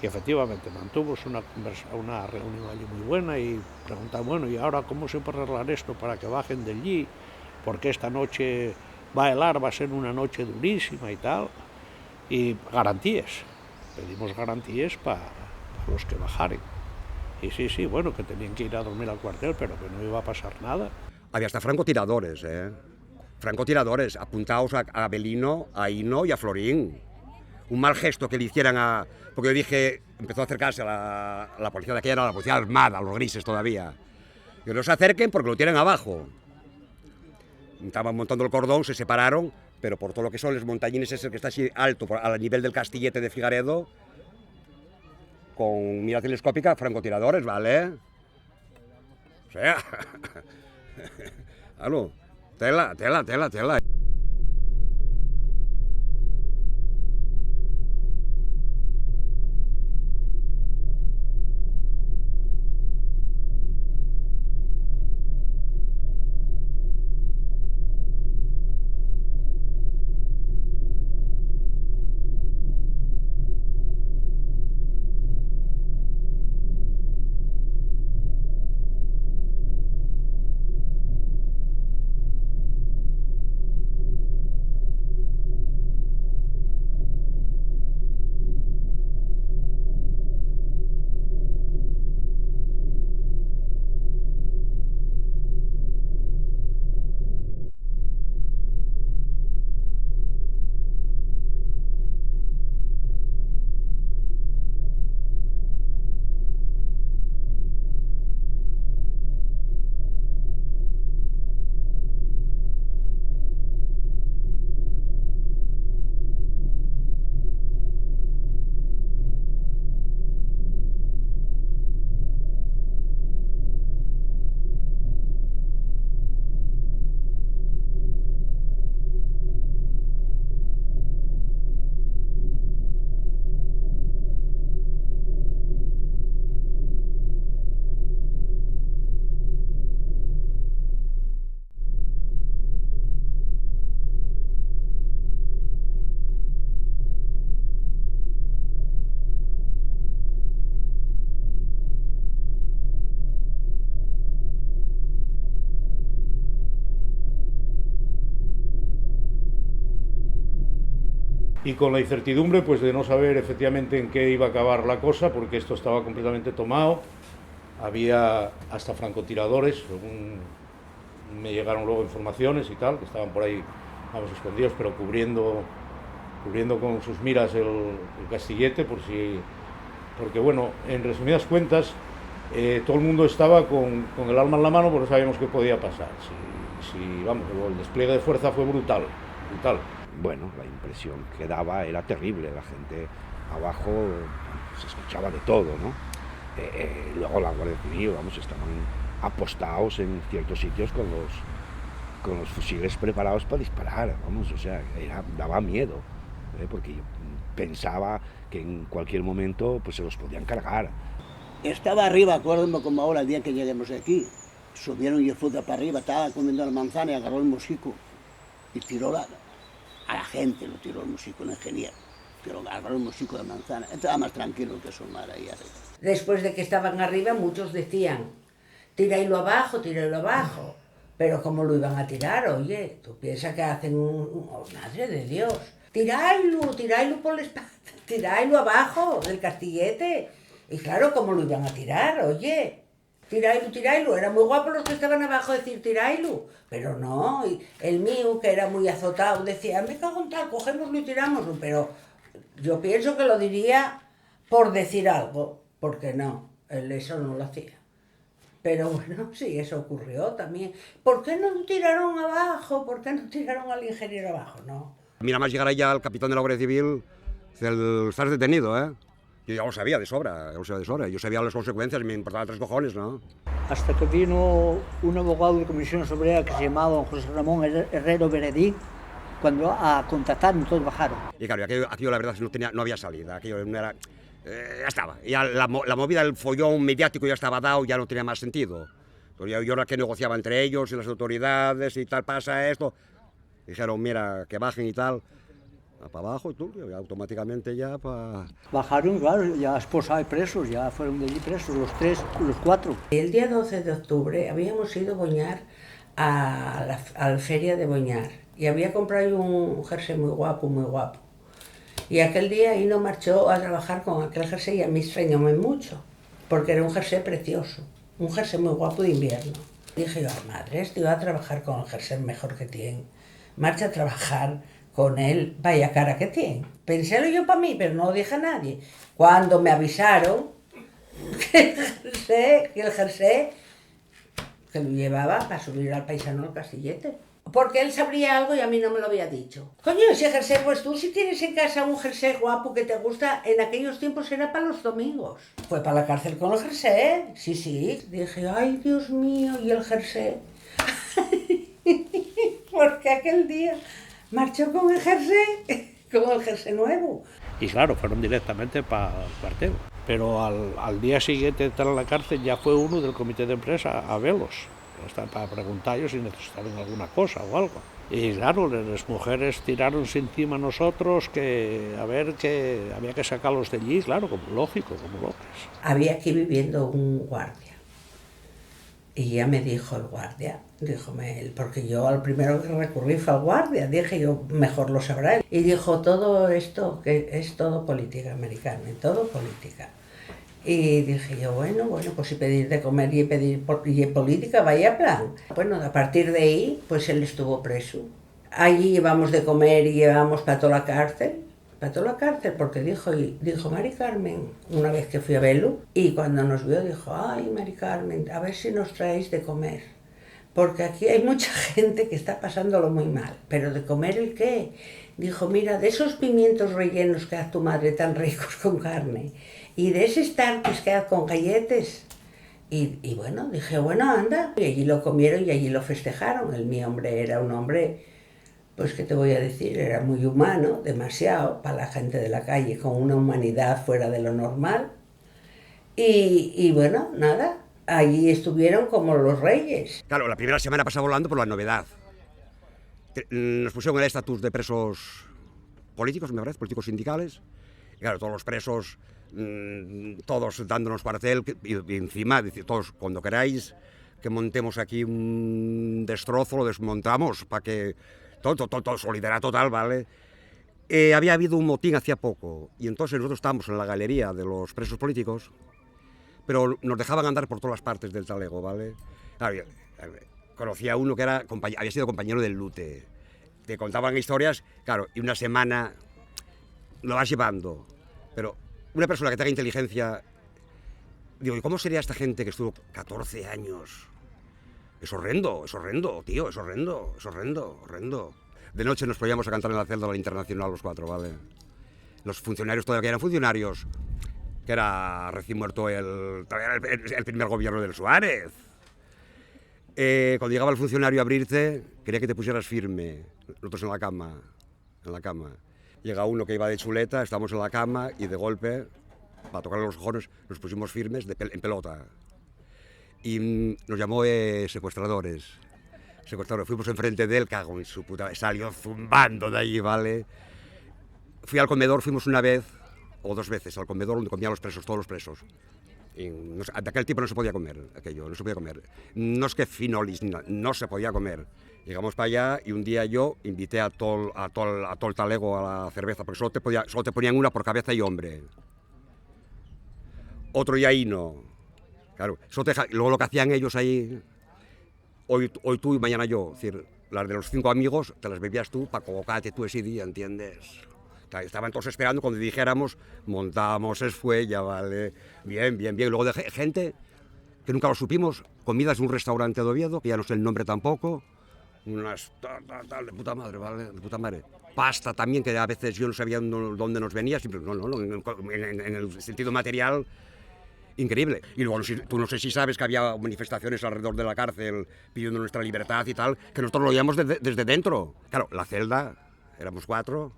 y efectivamente mantuvimos una reunión allí muy buena y preguntamos, bueno, ¿y ahora cómo se puede arreglar esto para que bajen de allí? Porque esta noche va a helar, va a ser una noche durísima y tal. Y garantías, pedimos garantías para los que bajaren. Y sí, bueno, que tenían que ir a dormir al cuartel, pero que no iba a pasar nada. Había hasta francotiradores, francotiradores, apuntados a Belino, a Hino y a Florín. Un mal gesto que le hicieran porque yo dije, empezó a acercarse a la policía de aquella, la policía armada, los grises todavía. Que no se acerquen porque lo tienen abajo. Estaban montando el cordón, se separaron, pero por todo lo que son los montañines, es el que está así alto, al nivel del Castillete de Figaredo, con mira telescópica, francotiradores, ¿vale? O sea, algo, tela. Y con la incertidumbre pues de no saber efectivamente en qué iba a acabar la cosa, porque esto estaba completamente tomado, había hasta francotiradores, según me llegaron luego informaciones y tal, que estaban por ahí, vamos, escondidos, pero cubriendo con sus miras el Castillete, porque bueno, en resumidas cuentas, todo el mundo estaba con el arma en la mano porque no sabíamos qué podía pasar. Vamos, el despliegue de fuerza fue brutal. Bueno, la impresión que daba era terrible, la gente abajo se escuchaba de todo, ¿no? Luego la Guardia Civil, vamos, estaban apostados en ciertos sitios con los fusiles preparados para disparar, vamos, o sea, daba miedo, porque yo pensaba que en cualquier momento pues se los podían cargar. Estaba arriba, acuérdame como ahora el día que lleguemos aquí, subieron y el fruta para arriba, estaba comiendo la manzana y agarró el músico y tiró a la gente, lo tiró el músico, el ingeniero, pero agarró el músico de manzana. Estaba más tranquilo que su madre ahí arriba. Después de que estaban arriba, muchos decían, tiradlo abajo, pero ¿cómo lo iban a tirar? Oye, tú piensas que hacen madre de Dios, tiradlo por la espalda, tiradlo abajo del Castillete. Y claro, ¿cómo lo iban a tirar? Oye, tirailu. Eran muy guapos los que estaban abajo decir tirailu. Pero no, y el mío, que era muy azotado, decía, me cago en tal, cogémoslo y tirámoslo. Pero yo pienso que lo diría por decir algo, porque no, él eso no lo hacía. Pero bueno, sí, eso ocurrió también. ¿Por qué no tiraron abajo? ¿Por qué no tiraron al ingeniero abajo? No. Mira, más llegar allá al capitán de la Guardia Civil, estás detenido, ¿eh? Yo ya lo sabía de sobra, Yo sabía las consecuencias, me importaban 3 cojones, ¿no? Hasta que vino un abogado de Comisión Obrera que se llamaba José Ramón Herrero Beredí, cuando a contactarnos todos bajaron. Y claro, aquello la verdad no había salida, aquello no era... ya estaba, ya la movida, el follón mediático ya estaba dado, ya no tenía más sentido. Pues yo era que negociaba entre ellos y las autoridades y tal, pasa esto. Dijeron, mira, que bajen y tal. Para abajo y tú, y automáticamente ya para... Bajaron, claro, ya esposados y presos, ya fueron de allí presos, los 4. El día 12 de octubre habíamos ido a Boñar a la feria de Boñar y había comprado un jersey muy guapo, muy guapo. Y aquel día Hino marchó a trabajar con aquel jersey y a mí extrañóme mucho, porque era un jersey precioso, un jersey muy guapo de invierno. Dije yo, madre, estoy a trabajar con el jersey mejor que tiene. Marcha a trabajar con él, vaya cara que tiene. Pensélo yo para mí, pero no lo dije a nadie. Cuando me avisaron que el jersey que lo llevaba para subir al paisano al Castillete. Porque él sabría algo y a mí no me lo había dicho. Coño, ese jersey, pues tú si tienes en casa un jersey guapo que te gusta, en aquellos tiempos era para los domingos. Fue para la cárcel con el jersey, sí. Dije, ay, Dios mío, ¿y el jersey? Porque aquel día marchó con el jersey nuevo. Y claro, fueron directamente para el cuartel. Pero al día siguiente de estar en la cárcel ya fue uno del comité de empresa a verlos, para preguntarles si necesitaban alguna cosa o algo. Y claro, las mujeres tiraronse encima a nosotros que a ver que había que sacarlos de allí, claro, como lógico, como locos. Había aquí viviendo un guardia. Y ya me dijo el guardia, díjome él, porque yo al primero que recurrí fue al guardia, dije yo, mejor lo sabrá él. Y dijo, todo esto, que es todo política americana, todo política. Y dije yo, bueno, pues si pedir de comer y pedir política, vaya plan. Bueno, a partir de ahí, pues él estuvo preso. Allí íbamos de comer y llevábamos para toda la cárcel, porque dijo Mari Carmen, una vez que fui a verlo, y cuando nos vio dijo, ay, Mari Carmen, a ver si nos traéis de comer, porque aquí hay mucha gente que está pasándolo muy mal, pero ¿de comer el qué? Dijo, mira, de esos pimientos rellenos que hace tu madre tan ricos con carne, y de ese Starkis que hace con galletes. Y bueno, dije, bueno, anda, y allí lo comieron y allí lo festejaron. Mi hombre era un hombre... Pues qué te voy a decir, era muy humano, demasiado, para la gente de la calle, con una humanidad fuera de lo normal. Y bueno, nada, allí estuvieron como los reyes. Claro, la primera semana pasaba volando por la novedad. Nos pusieron el estatus de presos políticos, me parece, políticos sindicales. Y claro, todos los presos, todos dándonos cuartel, y encima, todos, cuando queráis que montemos aquí un destrozo, lo desmontamos para que... Todo, solidaridad total, ¿vale? Había habido un motín hacía poco y entonces nosotros estábamos en la galería de los presos políticos, pero nos dejaban andar por todas las partes del talego, ¿vale? Conocía a uno que había sido compañero del Lute, te contaban historias, claro, y una semana lo vas llevando, pero una persona que tenga inteligencia, digo, ¿y cómo sería esta gente que estuvo 14 años? Es horrendo, tío, es horrendo. De noche nos poníamos a cantar en la celda de la Internacional los 4, ¿vale? Los funcionarios todavía eran funcionarios, que era recién muerto el primer gobierno del Suárez. Cuando llegaba el funcionario a abrirte, quería que te pusieras firme, nosotros en la cama. Llega uno que iba de chuleta, estábamos en la cama y de golpe, para tocarle los cojones, nos pusimos firmes en pelota. Y nos llamó secuestradores. Fuimos enfrente de él, cago en su puta... Salió zumbando de allí, ¿vale? Fui al comedor, fuimos una vez o 2 veces al comedor donde comían los presos, todos los presos. Y de aquel tipo no se podía comer, no se podía comer. No es que finolis, no se podía comer. Llegamos para allá y un día yo invité a todo el talego a la cerveza, porque solo te ponían una por cabeza y hombre. otro y ahí no. Claro, eso luego lo que hacían ellos ahí, hoy tú y mañana yo, es decir, las de los 5 amigos te las bebías tú para colocarte tú ese día, ¿entiendes? Estaban todos esperando cuando dijéramos, montamos, fue, ya vale, bien. Luego de gente que nunca lo supimos, comidas de un restaurante de Oviedo, que ya no sé el nombre tampoco, unas tal de puta madre, ¿vale? De puta madre. Pasta también, que a veces yo no sabía dónde nos venía, siempre, en el sentido material, increíble. Y luego tú no sé si sabes que había manifestaciones alrededor de la cárcel pidiendo nuestra libertad y tal, que nosotros lo veíamos desde dentro. Claro, la celda, éramos 4,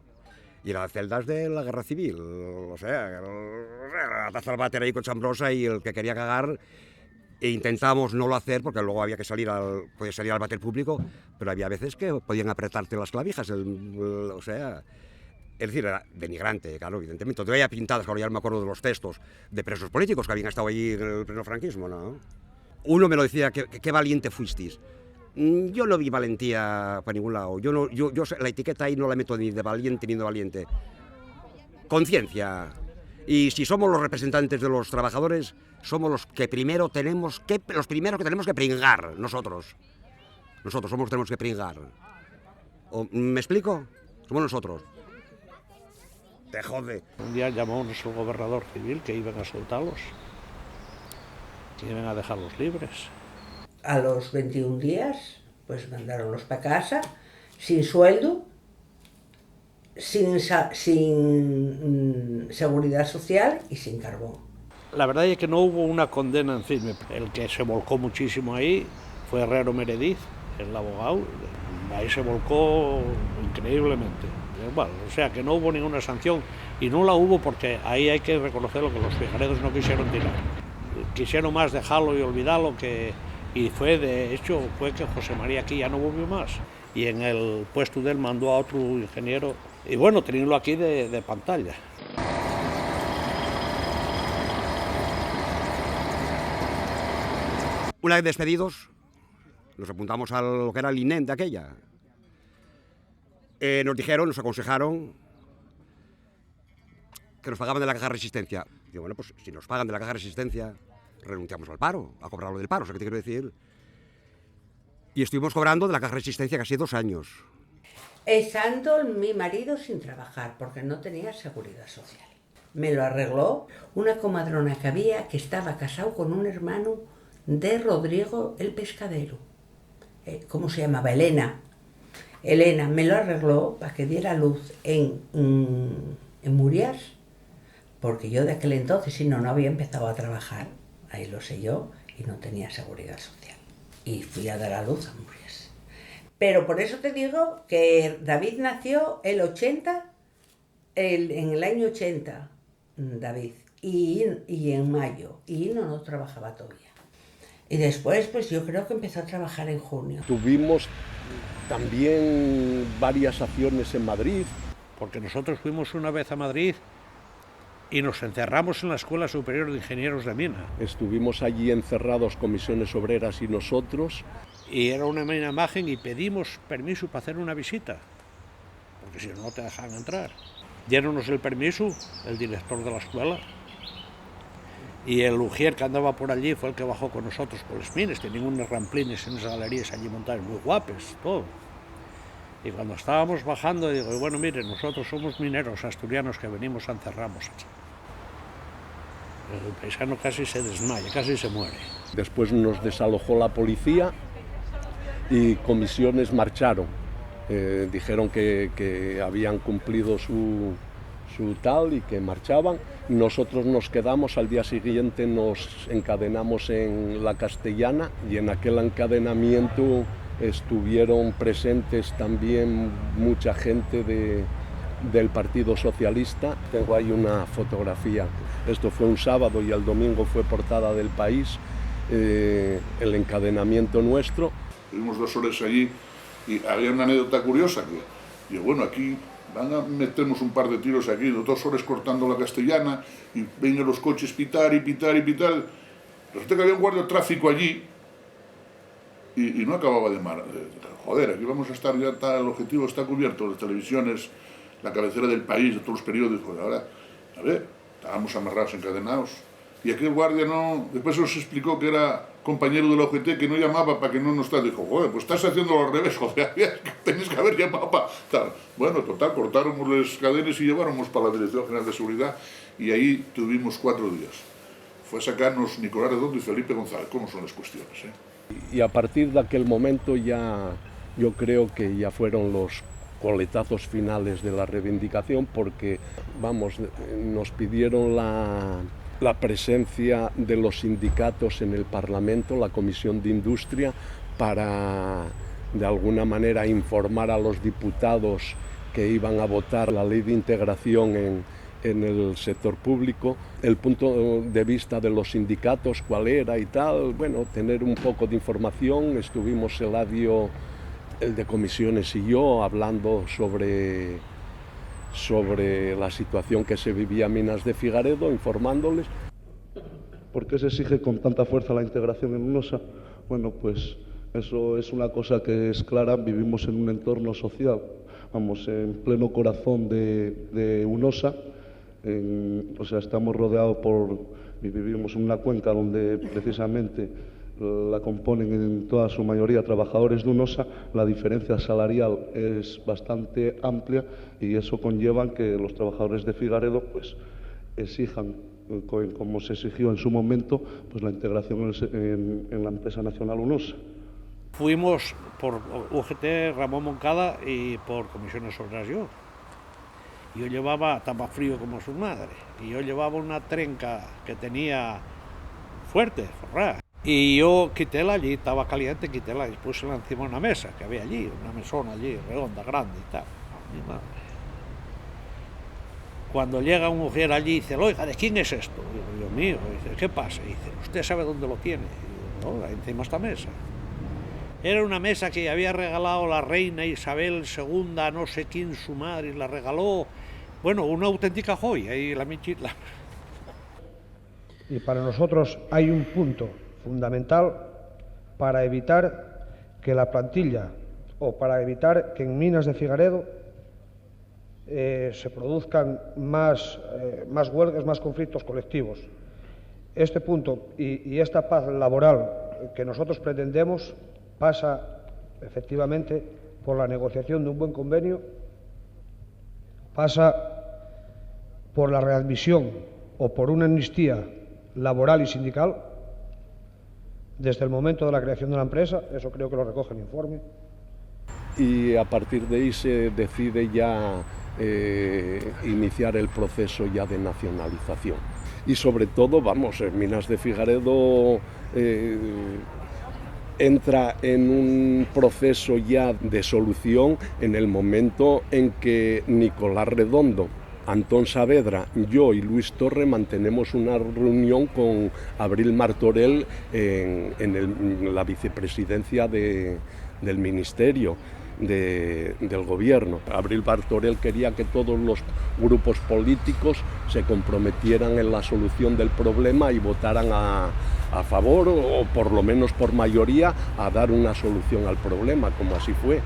y las celdas de la guerra civil, o sea, la taza al váter ahí con chambrosa y el que quería cagar, e intentamos no lo hacer porque luego había que podía salir al váter público, pero había veces que podían apretarte las clavijas, o sea, es decir, era denigrante, claro, evidentemente. Todavía pintadas, claro, ya no me acuerdo de los textos de presos políticos que habían estado allí en el pleno franquismo, ¿no? Uno me lo decía, qué valiente fuisteis. Yo no vi valentía para ningún lado. Yo la etiqueta ahí no la meto ni de valiente ni de valiente. Conciencia. Y si somos los representantes de los trabajadores, somos los que primero tenemos que pringar, nosotros. Nosotros somos los que tenemos que pringar. ¿Me explico? Somos nosotros. Te jode. Un día llamó nuestro gobernador civil que iban a soltarlos, que iban a dejarlos libres. A los 21 días, pues mandaronlos para casa, sin sueldo, sin seguridad social y sin carbón. La verdad es que no hubo una condena en firme. El que se volcó muchísimo ahí fue Herrero Merediz, el abogado. Ahí se volcó increíblemente. Bueno, o sea que no hubo ninguna sanción, y no la hubo porque ahí hay que reconocer lo que los fijaredos no quisieron tirar. Quisieron más dejarlo y olvidarlo, y de hecho fue que José María aquí ya no volvió más. Y en el puesto de él mandó a otro ingeniero, y bueno, tenerlo aquí de pantalla. Una vez despedidos, nos apuntamos a lo que era el INEM de aquella. Nos aconsejaron que nos pagaban de la caja de resistencia. Digo, bueno, pues si nos pagan de la caja de resistencia, renunciamos al paro, a cobrar lo del paro, ¿sabes qué te quiero decir? Y estuvimos cobrando de la caja de resistencia casi 2 años. Estando mi marido sin trabajar, porque no tenía seguridad social. Me lo arregló una comadrona que había, que estaba casado con un hermano de Rodrigo el pescadero. ¿Cómo se llamaba? Elena me lo arregló para que diera luz en Murias, porque yo de aquel entonces, si no había empezado a trabajar, ahí lo sé yo, y no tenía seguridad social. Y fui a dar a luz a Murias. Pero por eso te digo que David nació en el año 80, David, y en mayo, y no trabajaba todavía. Y después, pues yo creo que empezó a trabajar en junio. Tuvimos también varias acciones en Madrid. Porque nosotros fuimos una vez a Madrid y nos encerramos en la Escuela Superior de Ingenieros de Mina. Estuvimos allí encerrados, comisiones obreras y nosotros. Y era una imagen y pedimos permiso para hacer una visita, porque si no te dejan entrar. Diéronnos el permiso, el director de la escuela, y el ujier que andaba por allí fue el que bajó con nosotros por los mines. Tenían unos ramplines en esas galerías allí montadas, muy guapes, todo. Y cuando estábamos bajando, digo, bueno, mire, nosotros somos mineros asturianos que venimos a encerrarnos aquí. El paisano casi se desmaya, casi se muere. Después nos desalojó la policía y comisiones marcharon. Dijeron que habían cumplido su tal y que marchaban. Nosotros nos quedamos, al día siguiente nos encadenamos en la Castellana, y en aquel encadenamiento estuvieron presentes también mucha gente del Partido Socialista. Tengo ahí una fotografía. Esto fue un sábado y el domingo fue portada del País, el encadenamiento nuestro. Estuvimos 2 horas allí y había una anécdota curiosa que, digo, bueno, aquí van a meternos un par de tiros aquí, 2 horas cortando la Castellana, y vengan los coches pitar y pitar y pitar. Resulta que había un guardia de tráfico allí y no acababa de joder, aquí vamos a estar, ya está, el objetivo está cubierto, las televisiones, la cabecera del País, de todos los periódicos. Ahora, a ver, estábamos amarrados, encadenados, Y aquel guardia no... Después nos explicó que era compañero de la UGT, que no llamaba para que no nos tal. Dijo, joder, pues estás haciéndolo al revés, joder, tenéis que haber llamado para tal. Bueno, total, cortáramos las cadenas y lleváramos para la Dirección General de Seguridad y ahí tuvimos 4 días. Fue a sacarnos Nicolás Redondo y Felipe González. ¿Cómo son las cuestiones, Y a partir de aquel momento ya, yo creo que ya fueron los coletazos finales de la reivindicación, porque, vamos, nos pidieron la presencia de los sindicatos en el Parlamento, la Comisión de Industria, para de alguna manera informar a los diputados que iban a votar la ley de integración en el sector público, el punto de vista de los sindicatos, cuál era y tal, bueno, tener un poco de información. Estuvimos Eladio, el de comisiones, y yo hablando sobre la situación que se vivía en Minas de Figaredo, informándoles. ¿Por qué se exige con tanta fuerza la integración en UNOSA? Bueno, pues eso es una cosa que es clara. Vivimos en un entorno social, vamos, en pleno corazón de UNOSA. O sea, estamos rodeados vivimos en una cuenca donde precisamente la componen en toda su mayoría trabajadores de UNOSA. La diferencia salarial es bastante amplia y eso conlleva que los trabajadores de Figaredo pues exijan, como se exigió en su momento, pues la integración en la empresa nacional UNOSA. Fuimos por UGT Ramón Moncada y por Comisiones Obreras yo. Yo llevaba, estaba frío como su madre, y yo llevaba una trenca que tenía fuerte, forrada. Y yo quitéla allí, estaba caliente, quitéla y puse encima de una mesa que había allí, una mesona allí, redonda, grande y tal. Cuando llega una mujer allí y dice, oiga, ¿de quién es esto? Y digo, mío. Y dice, ¿qué pasa? Y dice, ¿usted sabe dónde lo tiene? Y digo, no, encima de esta mesa. Era una mesa que había regalado la reina Isabel II, no sé quién, su madre, y la regaló. Bueno, una auténtica joya, y la michita. Y para nosotros hay un punto fundamental para evitar que la plantilla, o para evitar que en Minas de Figaredo se produzcan más huelgas, más conflictos colectivos. Este punto y esta paz laboral que nosotros pretendemos pasa efectivamente por la negociación de un buen convenio, pasa por la readmisión o por una amnistía laboral y sindical desde el momento de la creación de la empresa. Eso creo que lo recoge el informe. Y a partir de ahí se decide ya iniciar el proceso ya de nacionalización. Y sobre todo, vamos, Minas de Figaredo entra en un proceso ya de solución en el momento en que Nicolás Redondo, Antón Saavedra, yo y Luis Torre mantenemos una reunión con Abril Martorell en la vicepresidencia del Ministerio del Gobierno. Abril Martorell quería que todos los grupos políticos se comprometieran en la solución del problema y votaran a favor, o por lo menos por mayoría, a dar una solución al problema, como así fue.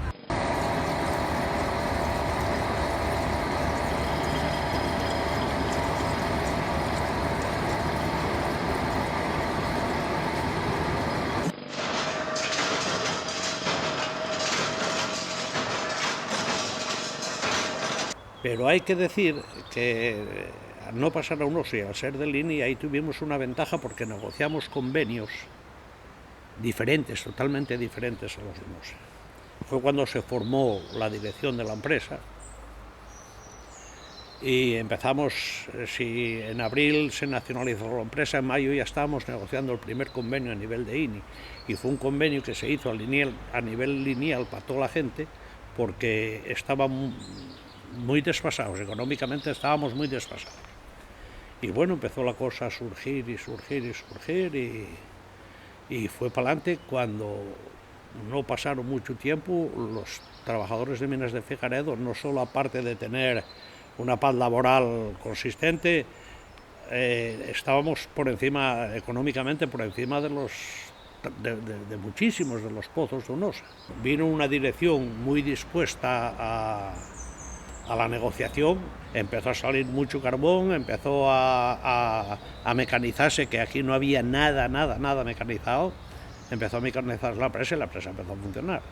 Pero hay que decir que al no pasar a UNOSA y al ser del INI, ahí tuvimos una ventaja porque negociamos convenios diferentes, totalmente diferentes a los de UNOSA. Fue cuando se formó la dirección de la empresa y empezamos, si en abril se nacionalizó la empresa, en mayo ya estábamos negociando el primer convenio a nivel de INI, y fue un convenio que se hizo a nivel lineal para toda la gente, porque estábamos muy desfasados, económicamente estábamos muy desfasados. Y bueno, empezó la cosa a surgir y surgir y surgir, y fue para adelante. Cuando no pasaron mucho tiempo, los trabajadores de Minas de Figaredo, no solo aparte de tener una paz laboral consistente, estábamos por encima, económicamente, por encima de muchísimos de los pozos de UNOSA. Vino una dirección muy dispuesta a a la negociación, empezó a salir mucho carbón, empezó a mecanizarse, que aquí no había nada mecanizado, empezó a mecanizar la empresa y la empresa empezó a funcionar.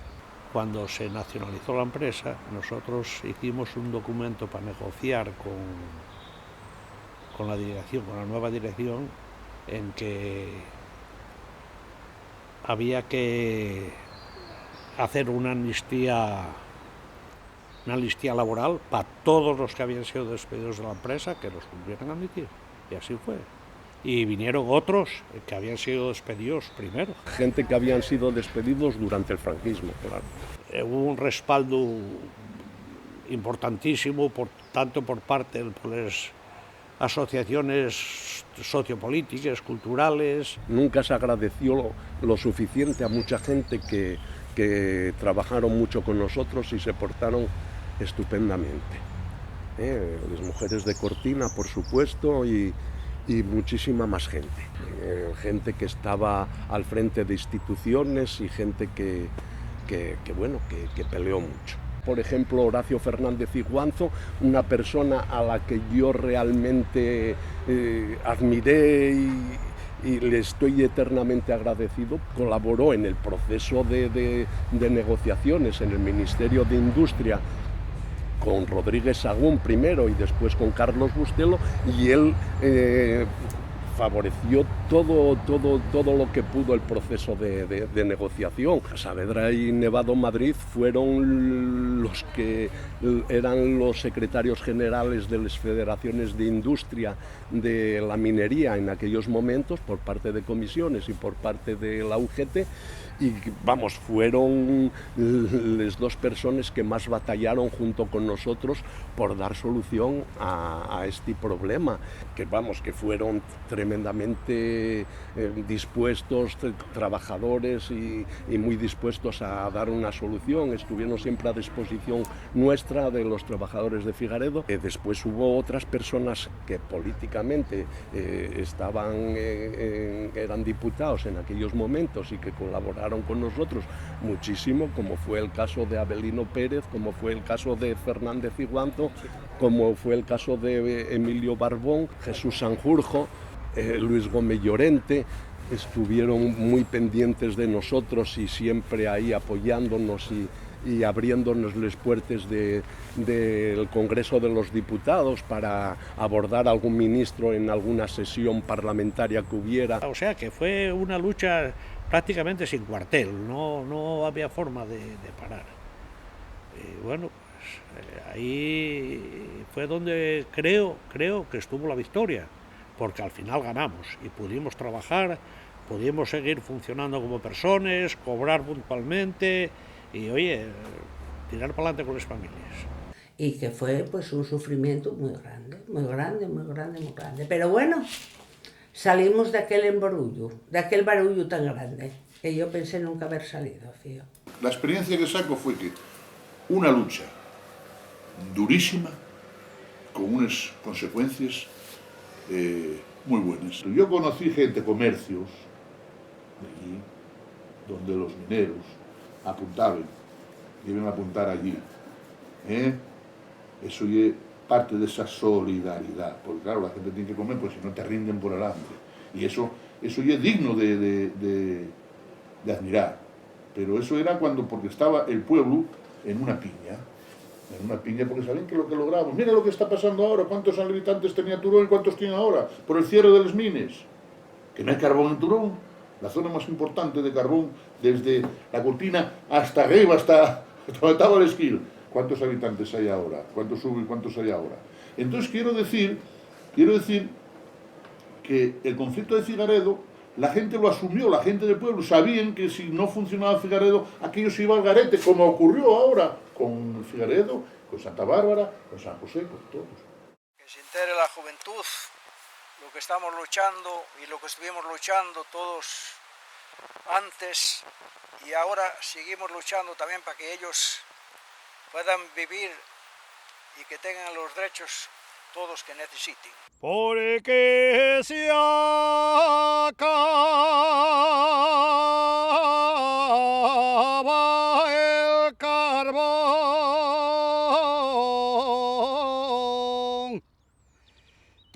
Cuando se nacionalizó la empresa, nosotros hicimos un documento para negociar con la dirección, con la nueva dirección, en que había que hacer una amnistía laboral para todos los que habían sido despedidos de la empresa, que los volvieran a admitir. Y así fue. Y vinieron otros que habían sido despedidos primero. Gente que habían sido despedidos durante el franquismo, claro. Hubo un respaldo importantísimo, tanto por parte de las asociaciones sociopolíticas, culturales. Nunca se agradeció lo suficiente a mucha gente que trabajaron mucho con nosotros y se portaron estupendamente. Las mujeres de Cortina, por supuesto, y muchísima más gente. Gente que estaba al frente de instituciones y gente que peleó mucho. Por ejemplo, Horacio Fernández Iguanzo, una persona a la que yo realmente admiré y le estoy eternamente agradecido, colaboró en el proceso de negociaciones en el Ministerio de Industria con Rodríguez Sagún primero y después con Carlos Bustelo, y él favoreció todo lo que pudo el proceso de negociación. Saavedra y Nevado Madrid fueron los que eran los secretarios generales de las federaciones de industria de la minería en aquellos momentos, por parte de comisiones y por parte de la UGT, y vamos, fueron las dos personas que más batallaron junto con nosotros por dar solución a este problema, que fueron tremendamente dispuestos, trabajadores y muy dispuestos a dar una solución. Estuvieron siempre a disposición nuestra, de los trabajadores de Figaredo. Después hubo otras personas que políticamente eran diputados en aquellos momentos y que colaboraron con nosotros muchísimo, como fue el caso de Abelino Pérez, como fue el caso de Fernández Iguanzo, como fue el caso de Emilio Barbón, Jesús Sanjurjo, Luis Gómez Llorente. Estuvieron muy pendientes de nosotros y siempre ahí apoyándonos y abriéndonos las puertas del Congreso de los Diputados para abordar a algún ministro en alguna sesión parlamentaria que hubiera. O sea que fue una lucha prácticamente sin cuartel, no había forma de parar. Y bueno, pues, ahí fue donde creo que estuvo la victoria, porque al final ganamos y pudimos trabajar, pudimos seguir funcionando como personas, cobrar puntualmente y, oye, tirar para adelante con las familias. Y que fue pues un sufrimiento muy grande. Pero bueno, salimos de aquel embarullo, de aquel barullo tan grande, que yo pensé nunca haber salido, fío. La experiencia que saco fue que una lucha durísima, con unas consecuencias muy buenas. Yo conocí gente, comercios, de allí, donde los mineros apuntaban, deben apuntar allí. Eso es parte de esa solidaridad, porque claro, la gente tiene que comer, pues si no te rinden por el hambre. Y eso es digno de admirar. Pero eso era porque estaba el pueblo en una piña, porque sabían que lo que logramos. Mira lo que está pasando ahora, cuántos habitantes tenía Turón y cuántos tiene ahora, por el cierre de las minas. Que no hay carbón en Turón, la zona más importante de carbón, desde la Cortina hasta arriba, hasta donde estaba el Esquil. ¿Cuántos habitantes hay ahora? ¿Cuántos hubo y cuántos hay ahora? Entonces quiero decir que el conflicto de Figaredo, la gente lo asumió, la gente del pueblo, sabían que si no funcionaba Figaredo, aquello se iba al garete, como ocurrió ahora con Figaredo, con Santa Bárbara, con San José, con todos. Que se entere la juventud lo que estamos luchando y lo que estuvimos luchando todos antes, y ahora seguimos luchando también para que ellos puedan vivir y que tengan los derechos todos que necesiten. Porque se acaba el carbón.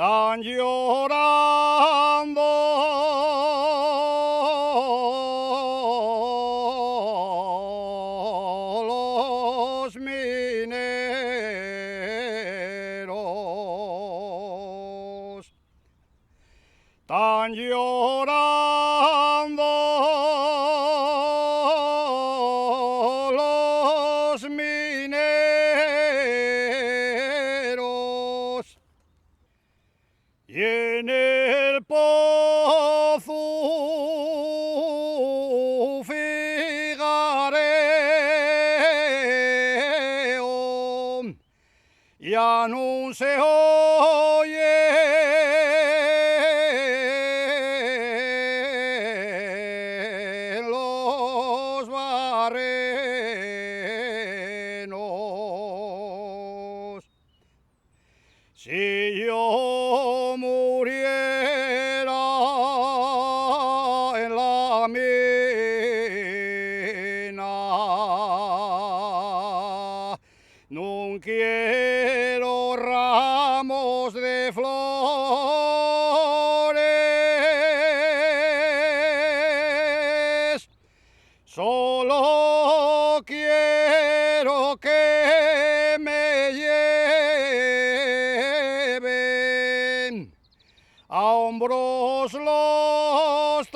están llorando los mineros, están llorando los mineros. Y en el pozo Figareo ya no se oye los barrenos. Si yo muriera en la mina, no quiero ramos de flores, solo quiero que me lleven a hombros los